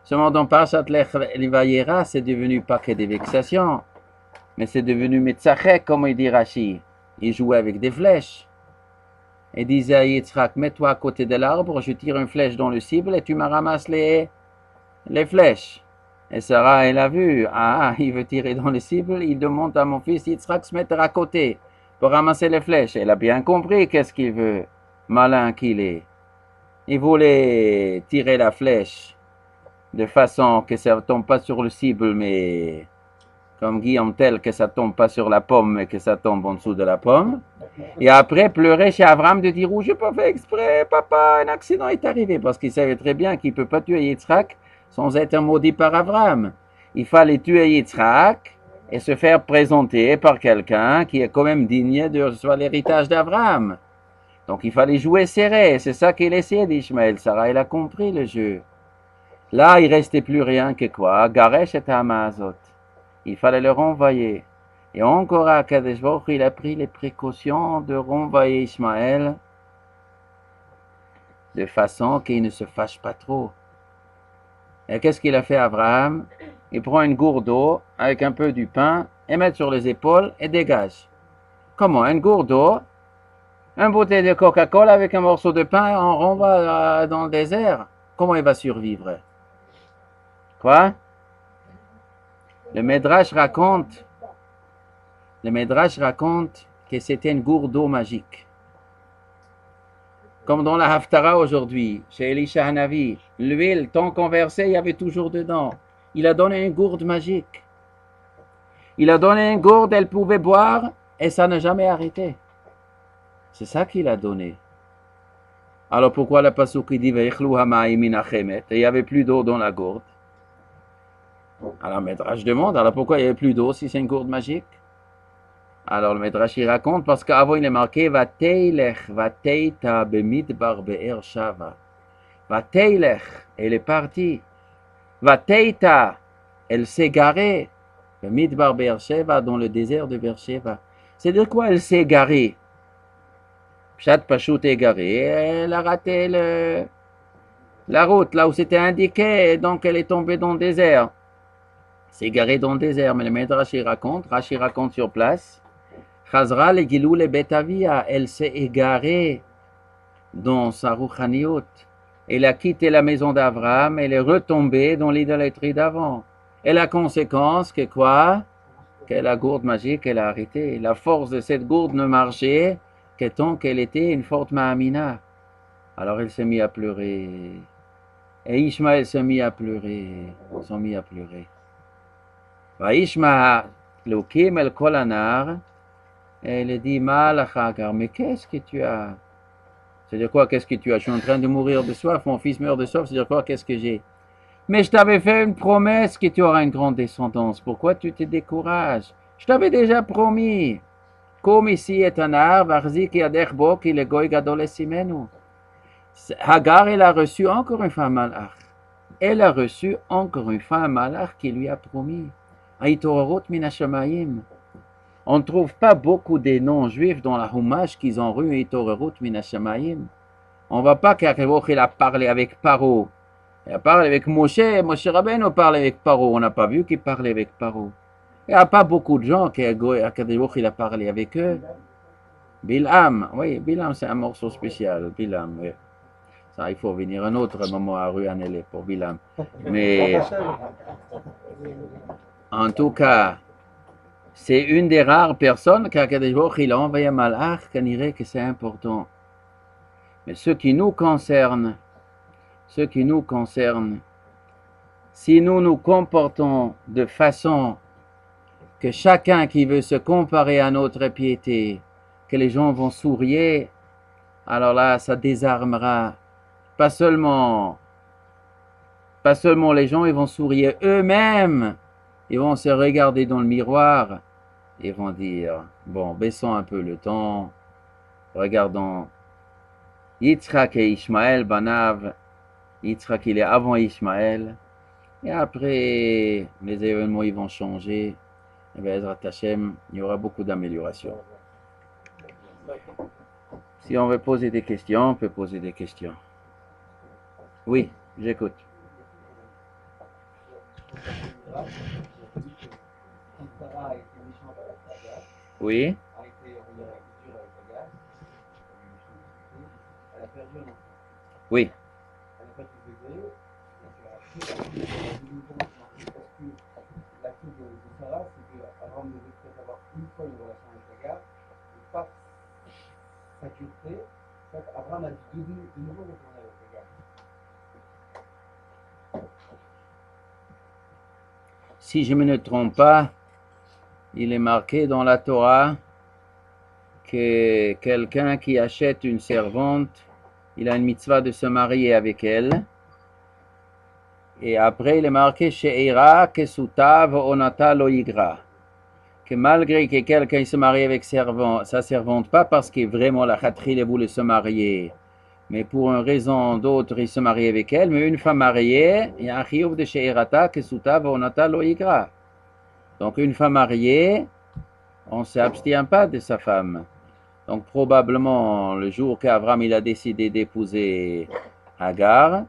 Seulement dans Parshat Lech Vayera, c'est devenu pas que des vexations, mais c'est devenu Metzachek, comme il dit Rashi. Il jouait avec des flèches. Et disait à Yitzhak, mets-toi à côté de l'arbre, je tire une flèche dans le cible et tu me ramasses les flèches. Et Sarah, elle a vu, il veut tirer dans le cible, il demande à mon fils Yitzhak se mettre à côté pour ramasser les flèches. Elle a bien compris qu'est-ce qu'il veut, malin qu'il est. Il voulait tirer la flèche de façon que ça ne tombe pas sur le cible, mais comme Guillaume Tell, que ça ne tombe pas sur la pomme, mais que ça tombe en dessous de la pomme. Et après, pleurer chez Avram de dire, oh, je n'ai pas fait exprès, papa, un accident est arrivé, parce qu'il savait très bien qu'il ne peut pas tuer Yitzhak sans être maudit par Avram. Il fallait tuer Yitzhak et se faire présenter par quelqu'un qui est quand même digne de recevoir l'héritage d'Avram. Donc il fallait jouer serré, c'est ça qu'il essayait d'Ishmaël. Sarah, elle a compris le jeu. Là, il ne restait plus rien que quoi? Garesh et Hamazot. Il fallait le renvoyer. Et encore à Kadesh Baruch Hu, il a pris les précautions de renvoyer Ishmaël de façon qu'il ne se fâche pas trop. Et qu'est-ce qu'il a fait Abraham? Il prend une gourde d'eau avec un peu du pain et met sur les épaules et dégage. Comment? Une gourde d'eau, une bouteille de Coca-Cola avec un morceau de pain, on renvoie dans le désert. Comment il va survivre? Quoi? Le Midrash raconte que c'était une gourde d'eau magique. Comme dans la Haftara aujourd'hui, chez Elisha Hanavi, l'huile, tant qu'on versait, il y avait toujours dedans. Il a donné une gourde magique. Il a donné une gourde, elle pouvait boire, et ça n'a jamais arrêté. C'est ça qu'il a donné. Alors pourquoi la pasuk dit Veichlu hamayim min hachemet, et il n'y avait plus d'eau dans la gourde? Alors Midrash demande, alors pourquoi il n'y avait plus d'eau si c'est une gourde magique? Alors le Midrash il raconte, parce qu'avant il est marqué Vateilech, Vateita, Bemidbar, Be'er Shava. Vateilech, elle est partie. Vateita, elle s'est garée. Bemidbar, Be'er Sheva, dans le désert de Beersheba. C'est-à-dire quoi, elle s'est garée? Pshat Pashut égarée. Elle a raté la route, là où c'était indiqué, et donc elle est tombée dans le désert. C'est égaré dans le désert, mais le Midrash Rashi raconte sur place. Chazra le Gilou le Betavia, elle s'est égarée dans sa rouchaniout. Elle a quitté la maison d'Abraham, elle est retombée dans l'idolâtrie d'avant. Et la conséquence, que quoi? Que la gourde magique, elle a arrêté. La force de cette gourde ne marchait que tant qu'elle était une forte Mahamina. Alors elle s'est mise à pleurer. Et Ishmaël s'est mis à pleurer. Ils sont mis à pleurer. Vaishma Lokim el Kolanar. Et elle dit, Malachagar, mais qu'est-ce que tu as? C'est-à-dire quoi, qu'est-ce que tu as? Je suis en train de mourir de soif, mon fils meurt de soif, c'est-à-dire quoi, qu'est-ce que j'ai? Mais je t'avais fait une promesse que tu auras une grande descendance. Pourquoi tu te décourages? Je t'avais déjà promis. Comme ici est un arbre, Arzik et Aderbo, qui le goy gadol esimenu. Hagar, elle a reçu encore une femme malach. Elle a reçu encore une femme malach qui lui a promis. Aitorot minashamayim. On ne trouve pas beaucoup des non-juifs dans la Humash qu'ils ont eu Aitorot minashamayim. On ne voit pas qu'il a parlé avec Paro. Il a parlé avec Moshe Rabbeinu parle avec Paro. On n'a pas vu qu'il parlait avec Paro. Il n'y a pas beaucoup de gens qu'il a parlé avec eux. Bilam, oui, Bilam c'est un morceau spécial. Bilam, oui. Ça, il faut venir un autre moment à rue Annelé pour Bilam. Mais en tout cas, c'est une des rares personnes qu'il a envoyé un malach, qu'on dirait que c'est important. Mais ce qui nous concerne, si nous nous comportons de façon que chacun qui veut se comparer à notre piété, que les gens vont sourire, alors là, ça désarmera. Pas seulement les gens, ils vont sourire eux-mêmes. Ils vont se regarder dans le miroir. Ils vont dire, bon, baissons un peu le ton. Regardons. Yitzhak et Ishmaël, Banav. Yitzhak, il est avant Ishmaël. Et après, les événements, ils vont changer. Et bien, Ezrat Hashem, il y aura beaucoup d'améliorations. Si on veut poser des questions, on peut poser des questions. Oui, j'écoute. Oui. Oui. Abraham a dit de nouveau retourner avec Agar. Si je ne me trompe pas, il est marqué dans la Torah que quelqu'un qui achète une servante, il a une mitzvah de se marier avec elle. Et après, il est marqué She'ira kesutav onata lo yigra. Que malgré que quelqu'un se marie avec sa servante, pas parce que vraiment la khatri voulait se marier, mais pour une raison d'autre, il se marie avec elle, mais une femme mariée, il y a un chiyuv de she'irata kesutav onata lo yigra. Donc une femme mariée, on ne s'abstient pas de sa femme. Donc probablement le jour qu'Abraham il a décidé d'épouser Hagar,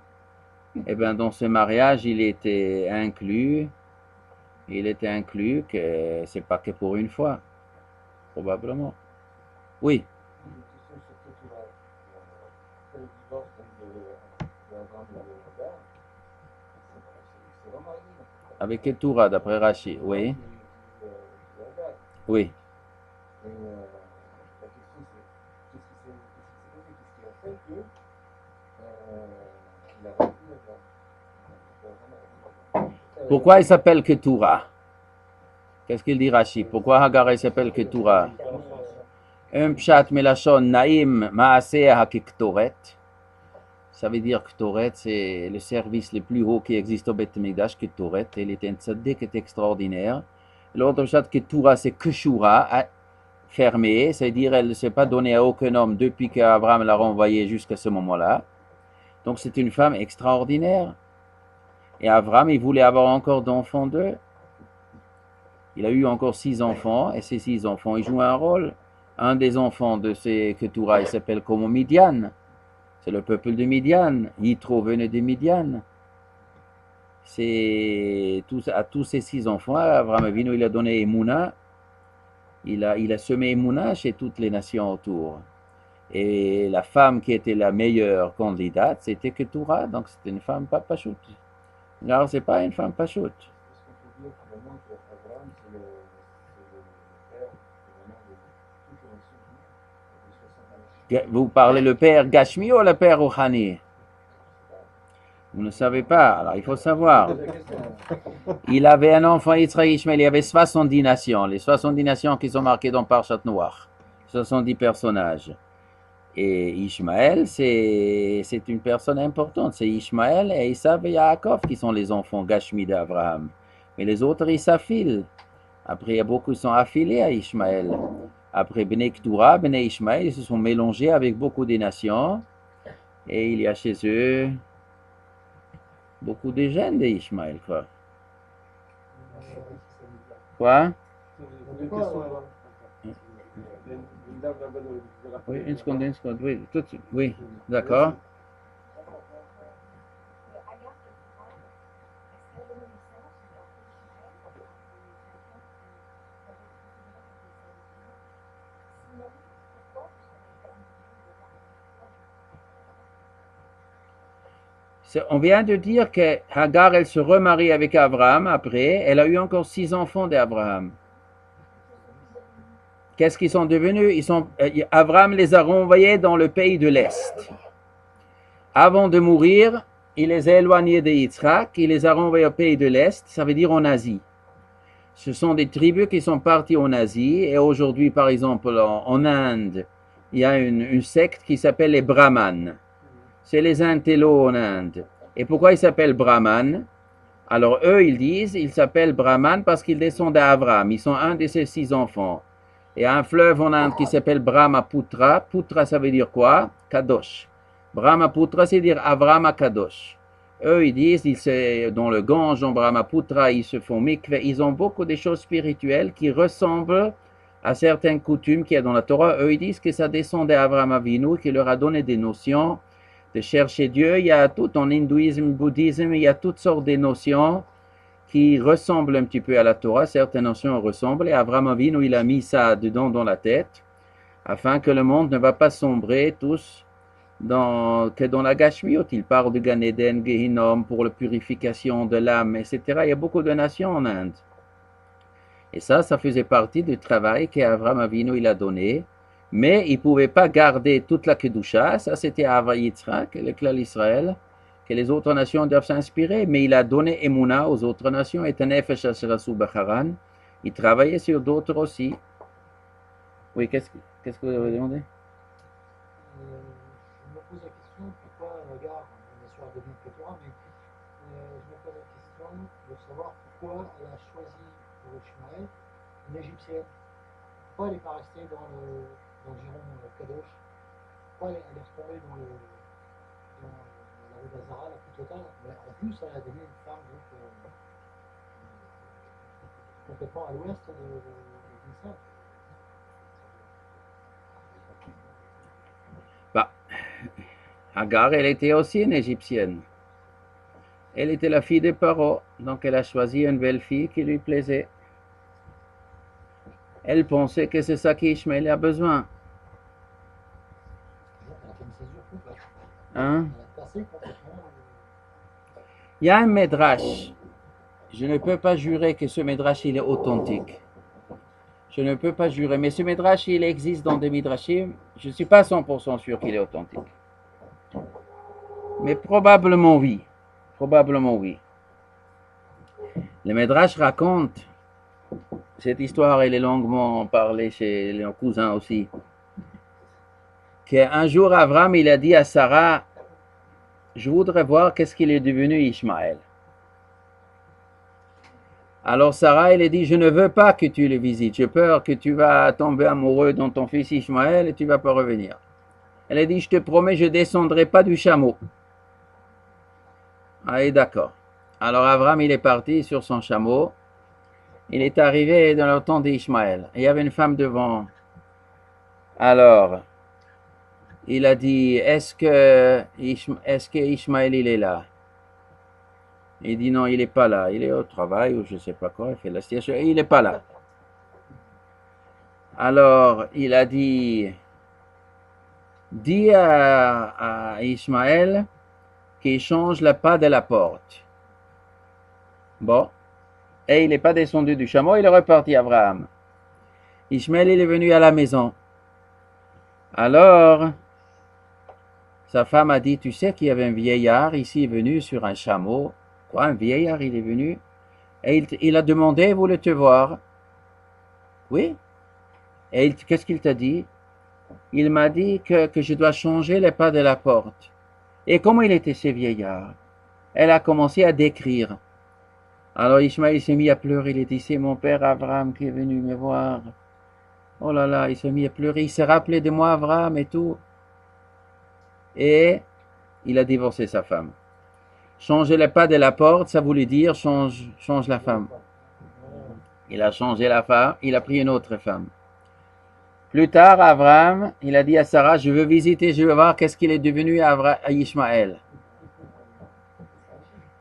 eh bien dans ce mariage il était inclus que c'est pas que pour une fois, probablement. Oui. Avec Ketura, d'après Rashi, oui. Oui. Pourquoi il s'appelle Ketura? Qu'est-ce qu'il dit Rashi? Pourquoi Hagar il s'appelle Ketura? Un pshat melachon naim maaseh hakiktoret. Ça veut dire Ktoret, c'est le service le plus haut qui existe au Beth Mikdash, Ktoret. Il était un tzaddik, est extraordinaire. L'autre pshat Ketura, c'est Keshura. fermée, c'est-à-dire elle ne s'est pas donnée à aucun homme depuis qu'Abraham l'a renvoyée jusqu'à ce moment-là. Donc c'est une femme extraordinaire. Et Abraham, il voulait avoir encore d'enfants d'eux. Il a eu encore 6 enfants, et ces 6 enfants, ils jouent un rôle. Un des enfants de ces Keturah, il s'appelle comme Midian. C'est le peuple de Midian. Yitro venait de Midian. À tous ces 6 enfants, Abraham Avinu, il a donné Emouna. Il a semé Emouna chez toutes les nations autour. Et la femme qui était la meilleure candidate, c'était Keturah. Donc c'était une femme pas pachoute. Alors c'est pas une femme pachoute. Vous parlez le père Gashmi ou le père Rouhani? Vous ne savez pas, alors il faut savoir. Il avait un enfant Yitzhak Ishmael, il y avait 70 nations, les 70 nations qui sont marquées dans Parshat Noach, 70 personnages. Et Ishmael, c'est une personne importante, c'est Ishmael et Esav et Yaakov qui sont les enfants Gashmi d'Abraham. Mais les autres, ils s'affilent. Après, il y a beaucoup qui sont affiliés à Ishmael. Après, Bnei Keturah, Bnei Ishmael, ils se sont mélangés avec beaucoup des nations. Et il y a chez eux beaucoup de gènes d'Ishmael, quoi. Quoi? Oui, une seconde, oui, tout de suite, oui, d'accord. On vient de dire que Hagar, elle se remarie avec Abraham après, elle a eu encore 6 enfants d'Abraham. Qu'est-ce qu'ils sont devenus? Abraham les a renvoyés dans le pays de l'Est. Avant de mourir, il les a éloignés de Yitzhak, il les a renvoyés au pays de l'Est, ça veut dire en Asie. Ce sont des tribus qui sont parties en Asie, et aujourd'hui, par exemple, en Inde, il y a une secte qui s'appelle les Brahmanes. C'est les intellos en Inde. Et pourquoi ils s'appellent Brahman? Alors eux, ils s'appellent Brahman parce qu'ils descendent d'Abraham. Ils sont un de ses 6 enfants. Il y a un fleuve en Inde qui s'appelle Brahmaputra. Putra, ça veut dire quoi? Kadosh. Brahmaputra, c'est dire Avraham Kadosh. Eux, ils disent, dans le Gange, en Brahmaputra, ils se font mikveh. Ils ont beaucoup de choses spirituelles qui ressemblent à certaines coutumes qu'il y a dans la Torah. Eux, ils disent que ça descend d'Avraham Avinu, qui leur a donné des notions de chercher Dieu. Il y a tout en hindouisme, bouddhisme, il y a toutes sortes de notions qui ressemblent un petit peu à la Torah. Certaines notions ressemblent, et Avraham Avinu, il a mis ça dedans dans la tête, afin que le monde ne va pas sombrer tous que dans la Gashmiut. Il parle de Gan Eden, Gehinom, pour la purification de l'âme, etc. Il y a beaucoup de nations en Inde. Et ça faisait partie du travail qu'Avraham Avinu, il a donné. Mais il ne pouvait pas garder toute la Kedusha, ça c'était Ava Yitzhak, le clan d'Israël, que les autres nations doivent s'inspirer, mais il a donné Emouna aux autres nations, et Nefesh Asher Bacharan. Il travaillait sur d'autres aussi. Oui, qu'est-ce que vous avez demandé? Je me pose la question, pourquoi Hagar, bien sûr elle devient Keturah, mais je me pose la question de savoir pourquoi elle a choisi pour Ishmaël une Égyptienne. Pourquoi elle n'est pas restée dans le giron Kadosh? Pourquoi elle est retombée dans la rue d'Azara, la plus totale? Mais en plus, elle a donné une femme donc, complètement à l'ouest d'Israël. Hagar, elle était aussi une Égyptienne. Elle était la fille de Paro, donc elle a choisi une belle fille qui lui plaisait. Elle pensait que c'est ça qu'Ishmaël a besoin. Hein? Il y a un Midrash. Je ne peux pas jurer que ce Midrash il est authentique. Je ne peux pas jurer, mais ce Midrash il existe dans des Midrashim. Je ne suis pas 100% sûr qu'il est authentique. Mais probablement oui. Probablement oui. Le Midrash raconte, cette histoire elle est longuement parlée chez les cousins aussi, qu'un jour Abraham il a dit à Sarah, je voudrais voir qu'est-ce qu'il est devenu Ishmaël. Alors Sarah, elle a dit, je ne veux pas que tu le visites. J'ai peur que tu vas tomber amoureux dans ton fils Ishmaël et tu vas pas revenir. Elle a dit, je te promets, je descendrai pas du chameau. Ah, et d'accord. Alors Abraham, il est parti sur son chameau. Il est arrivé dans le temps d'Ishmaël. Il y avait une femme devant. Alors, il a dit, est-ce que Ishmaël, il est là? Il dit, non, il n'est pas là. Il est au travail ou je ne sais pas quoi. Il fait la sieste. Il n'est pas là. Alors, il a dit, dis à Ishmaël qu'il change le pas de la porte. Bon. Et il n'est pas descendu du chameau, il est reparti, Abraham. Ishmaël, il est venu à la maison. Alors, sa femme a dit, tu sais qu'il y avait un vieillard ici venu sur un chameau. Quoi, un vieillard, il est venu? Et il a demandé, voulait te voir. Oui. Et qu'est-ce qu'il t'a dit? Il m'a dit que je dois changer les pas de la porte. Et comment il était ce vieillard? Elle a commencé à décrire. Alors Ishmaël s'est mis à pleurer. Il a dit, c'est mon père Abraham qui est venu me voir. Oh là là, il s'est mis à pleurer. Il s'est rappelé de moi, Abraham et tout. Et il a divorcé sa femme. Changer les pas de la porte, ça voulait dire change la femme. Il a changé la femme, il a pris une autre femme. Plus tard, Abraham, il a dit à Sarah, je veux visiter, je veux voir qu'est-ce qu'il est devenu à Ishmaël.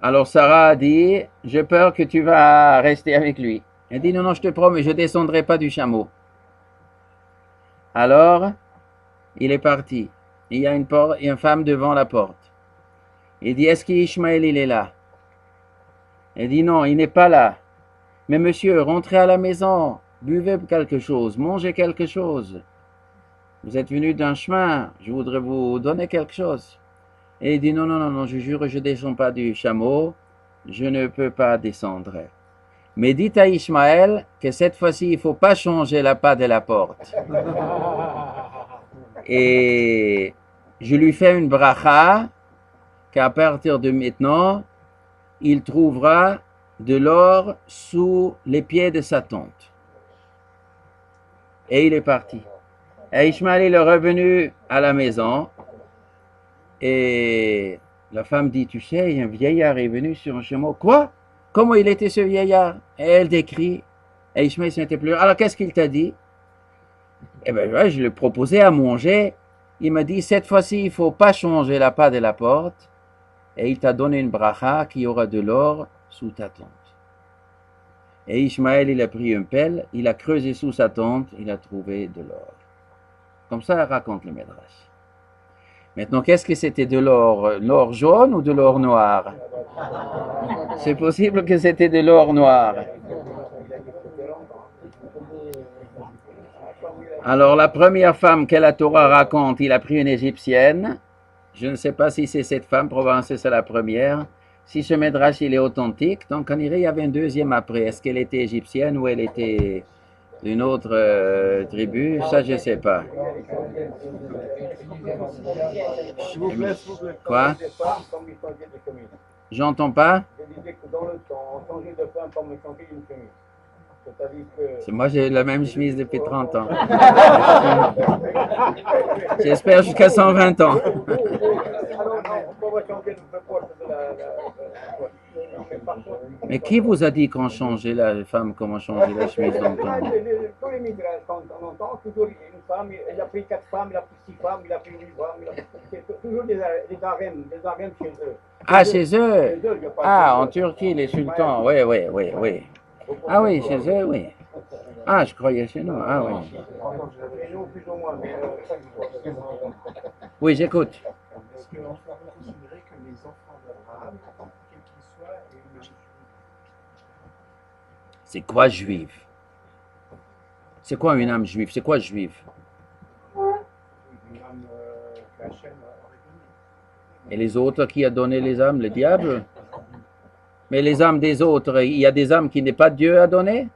Alors Sarah a dit, j'ai peur que tu vas rester avec lui. Elle dit, non, non, je te promets, je ne descendrai pas du chameau. Alors, il est parti. Il y a une femme devant la porte. Il dit, est-ce qu'Ishmaël, il est là? Elle dit, non, il n'est pas là. Mais monsieur, rentrez à la maison, buvez quelque chose, mangez quelque chose. Vous êtes venu d'un chemin, je voudrais vous donner quelque chose. Et il dit, non, non, non, non, je jure, je ne descends pas du chameau, je ne peux pas descendre. Mais dites à Ishmaël que cette fois-ci, il ne faut pas changer la pas de la porte. Et je lui fais une bracha qu'à partir de maintenant, il trouvera de l'or sous les pieds de sa tente. Et il est parti. Et Ishmaël est revenu à la maison. Et la femme dit, tu sais, un vieillard est venu sur un chameau. Quoi? Comment il était ce vieillard? Et elle décrit. Et Ishmaël s'était pleuré. Alors qu'est-ce qu'il t'a dit? Eh bien, je lui ai proposé à manger. Il m'a dit, cette fois-ci, il ne faut pas changer la pas de la porte. Et il t'a donné une bracha qui aura de l'or sous ta tente. Et Ishmaël, il a pris une pelle, il a creusé sous sa tente, il a trouvé de l'or. Comme ça, raconte le Midrash. Maintenant, qu'est-ce que c'était de l'or? L'or jaune ou de l'or noir? C'est possible que c'était de l'or noir. Alors, la première femme que la Torah raconte, il a pris une égyptienne. Je ne sais pas si c'est cette femme, probablement c'est la première. Si ce Midrash il est authentique, donc on dirait il y avait une deuxième après. Est-ce qu'elle était égyptienne ou elle était d'une autre tribu? Ça, je ne sais pas. Quoi? J'entends pas? Moi, j'ai la même chemise depuis 30 ans. J'espère jusqu'à 120 ans. Mais qui vous a dit qu'on changeait la femme, comment changer la chemise dans le temps? Tous les migraines, quand on entend toujours une femme, il a pris 4 femmes, il a pris 6 femmes, il a pris 8 femmes, c'est toujours des harems chez eux. Ah, chez eux? Ah, en Turquie, les sultans, oui, oui, oui, oui. Ah oui, chez eux, oui. Ah, je croyais chez nous, ah oui. Oui, j'écoute. Est-ce qu'on peut considérer que les enfants d'Abraham, quels qu'ils soient, aient une juif? C'est quoi juif? C'est quoi une âme juive? C'est quoi juif? Une âme qu'Hachem aurait donnée. Et les autres, qui a donné les âmes? Le diable? Mais les âmes des autres, il y a des âmes qui n'est pas Dieu à donner?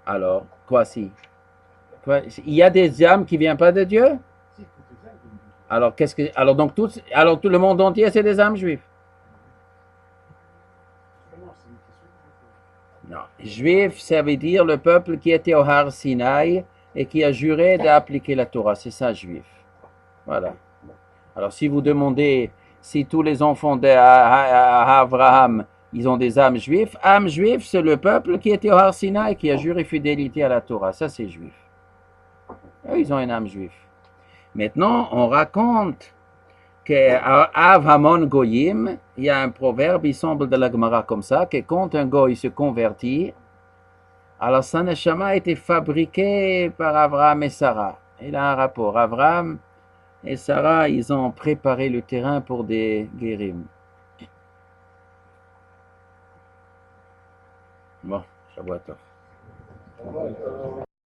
Alors, quoi si? Il y a des âmes qui ne viennent pas de Dieu? Alors, alors tout le monde entier, c'est des âmes juives? Non. Juif, ça veut dire le peuple qui était au Har Sinaï et qui a juré d'appliquer la Torah. C'est ça, juif. Voilà. Alors, si vous demandez si tous les enfants d'Abraham, ils ont des âmes juifs, âme juif, c'est le peuple qui était au Har Sinaï et qui a juré fidélité à la Torah. Ça, c'est juif. Eux, ils ont une âme juif. Maintenant, on raconte qu'à Hamon Goyim, il y a un proverbe, il semble de la Gemara comme ça, que quand un goy se convertit, alors sa neshama a été fabriqué par Abraham et Sarah. Il a un rapport. Abraham et Sarah, ils ont préparé le terrain pour des guérim. Bon, Shabbat Tov.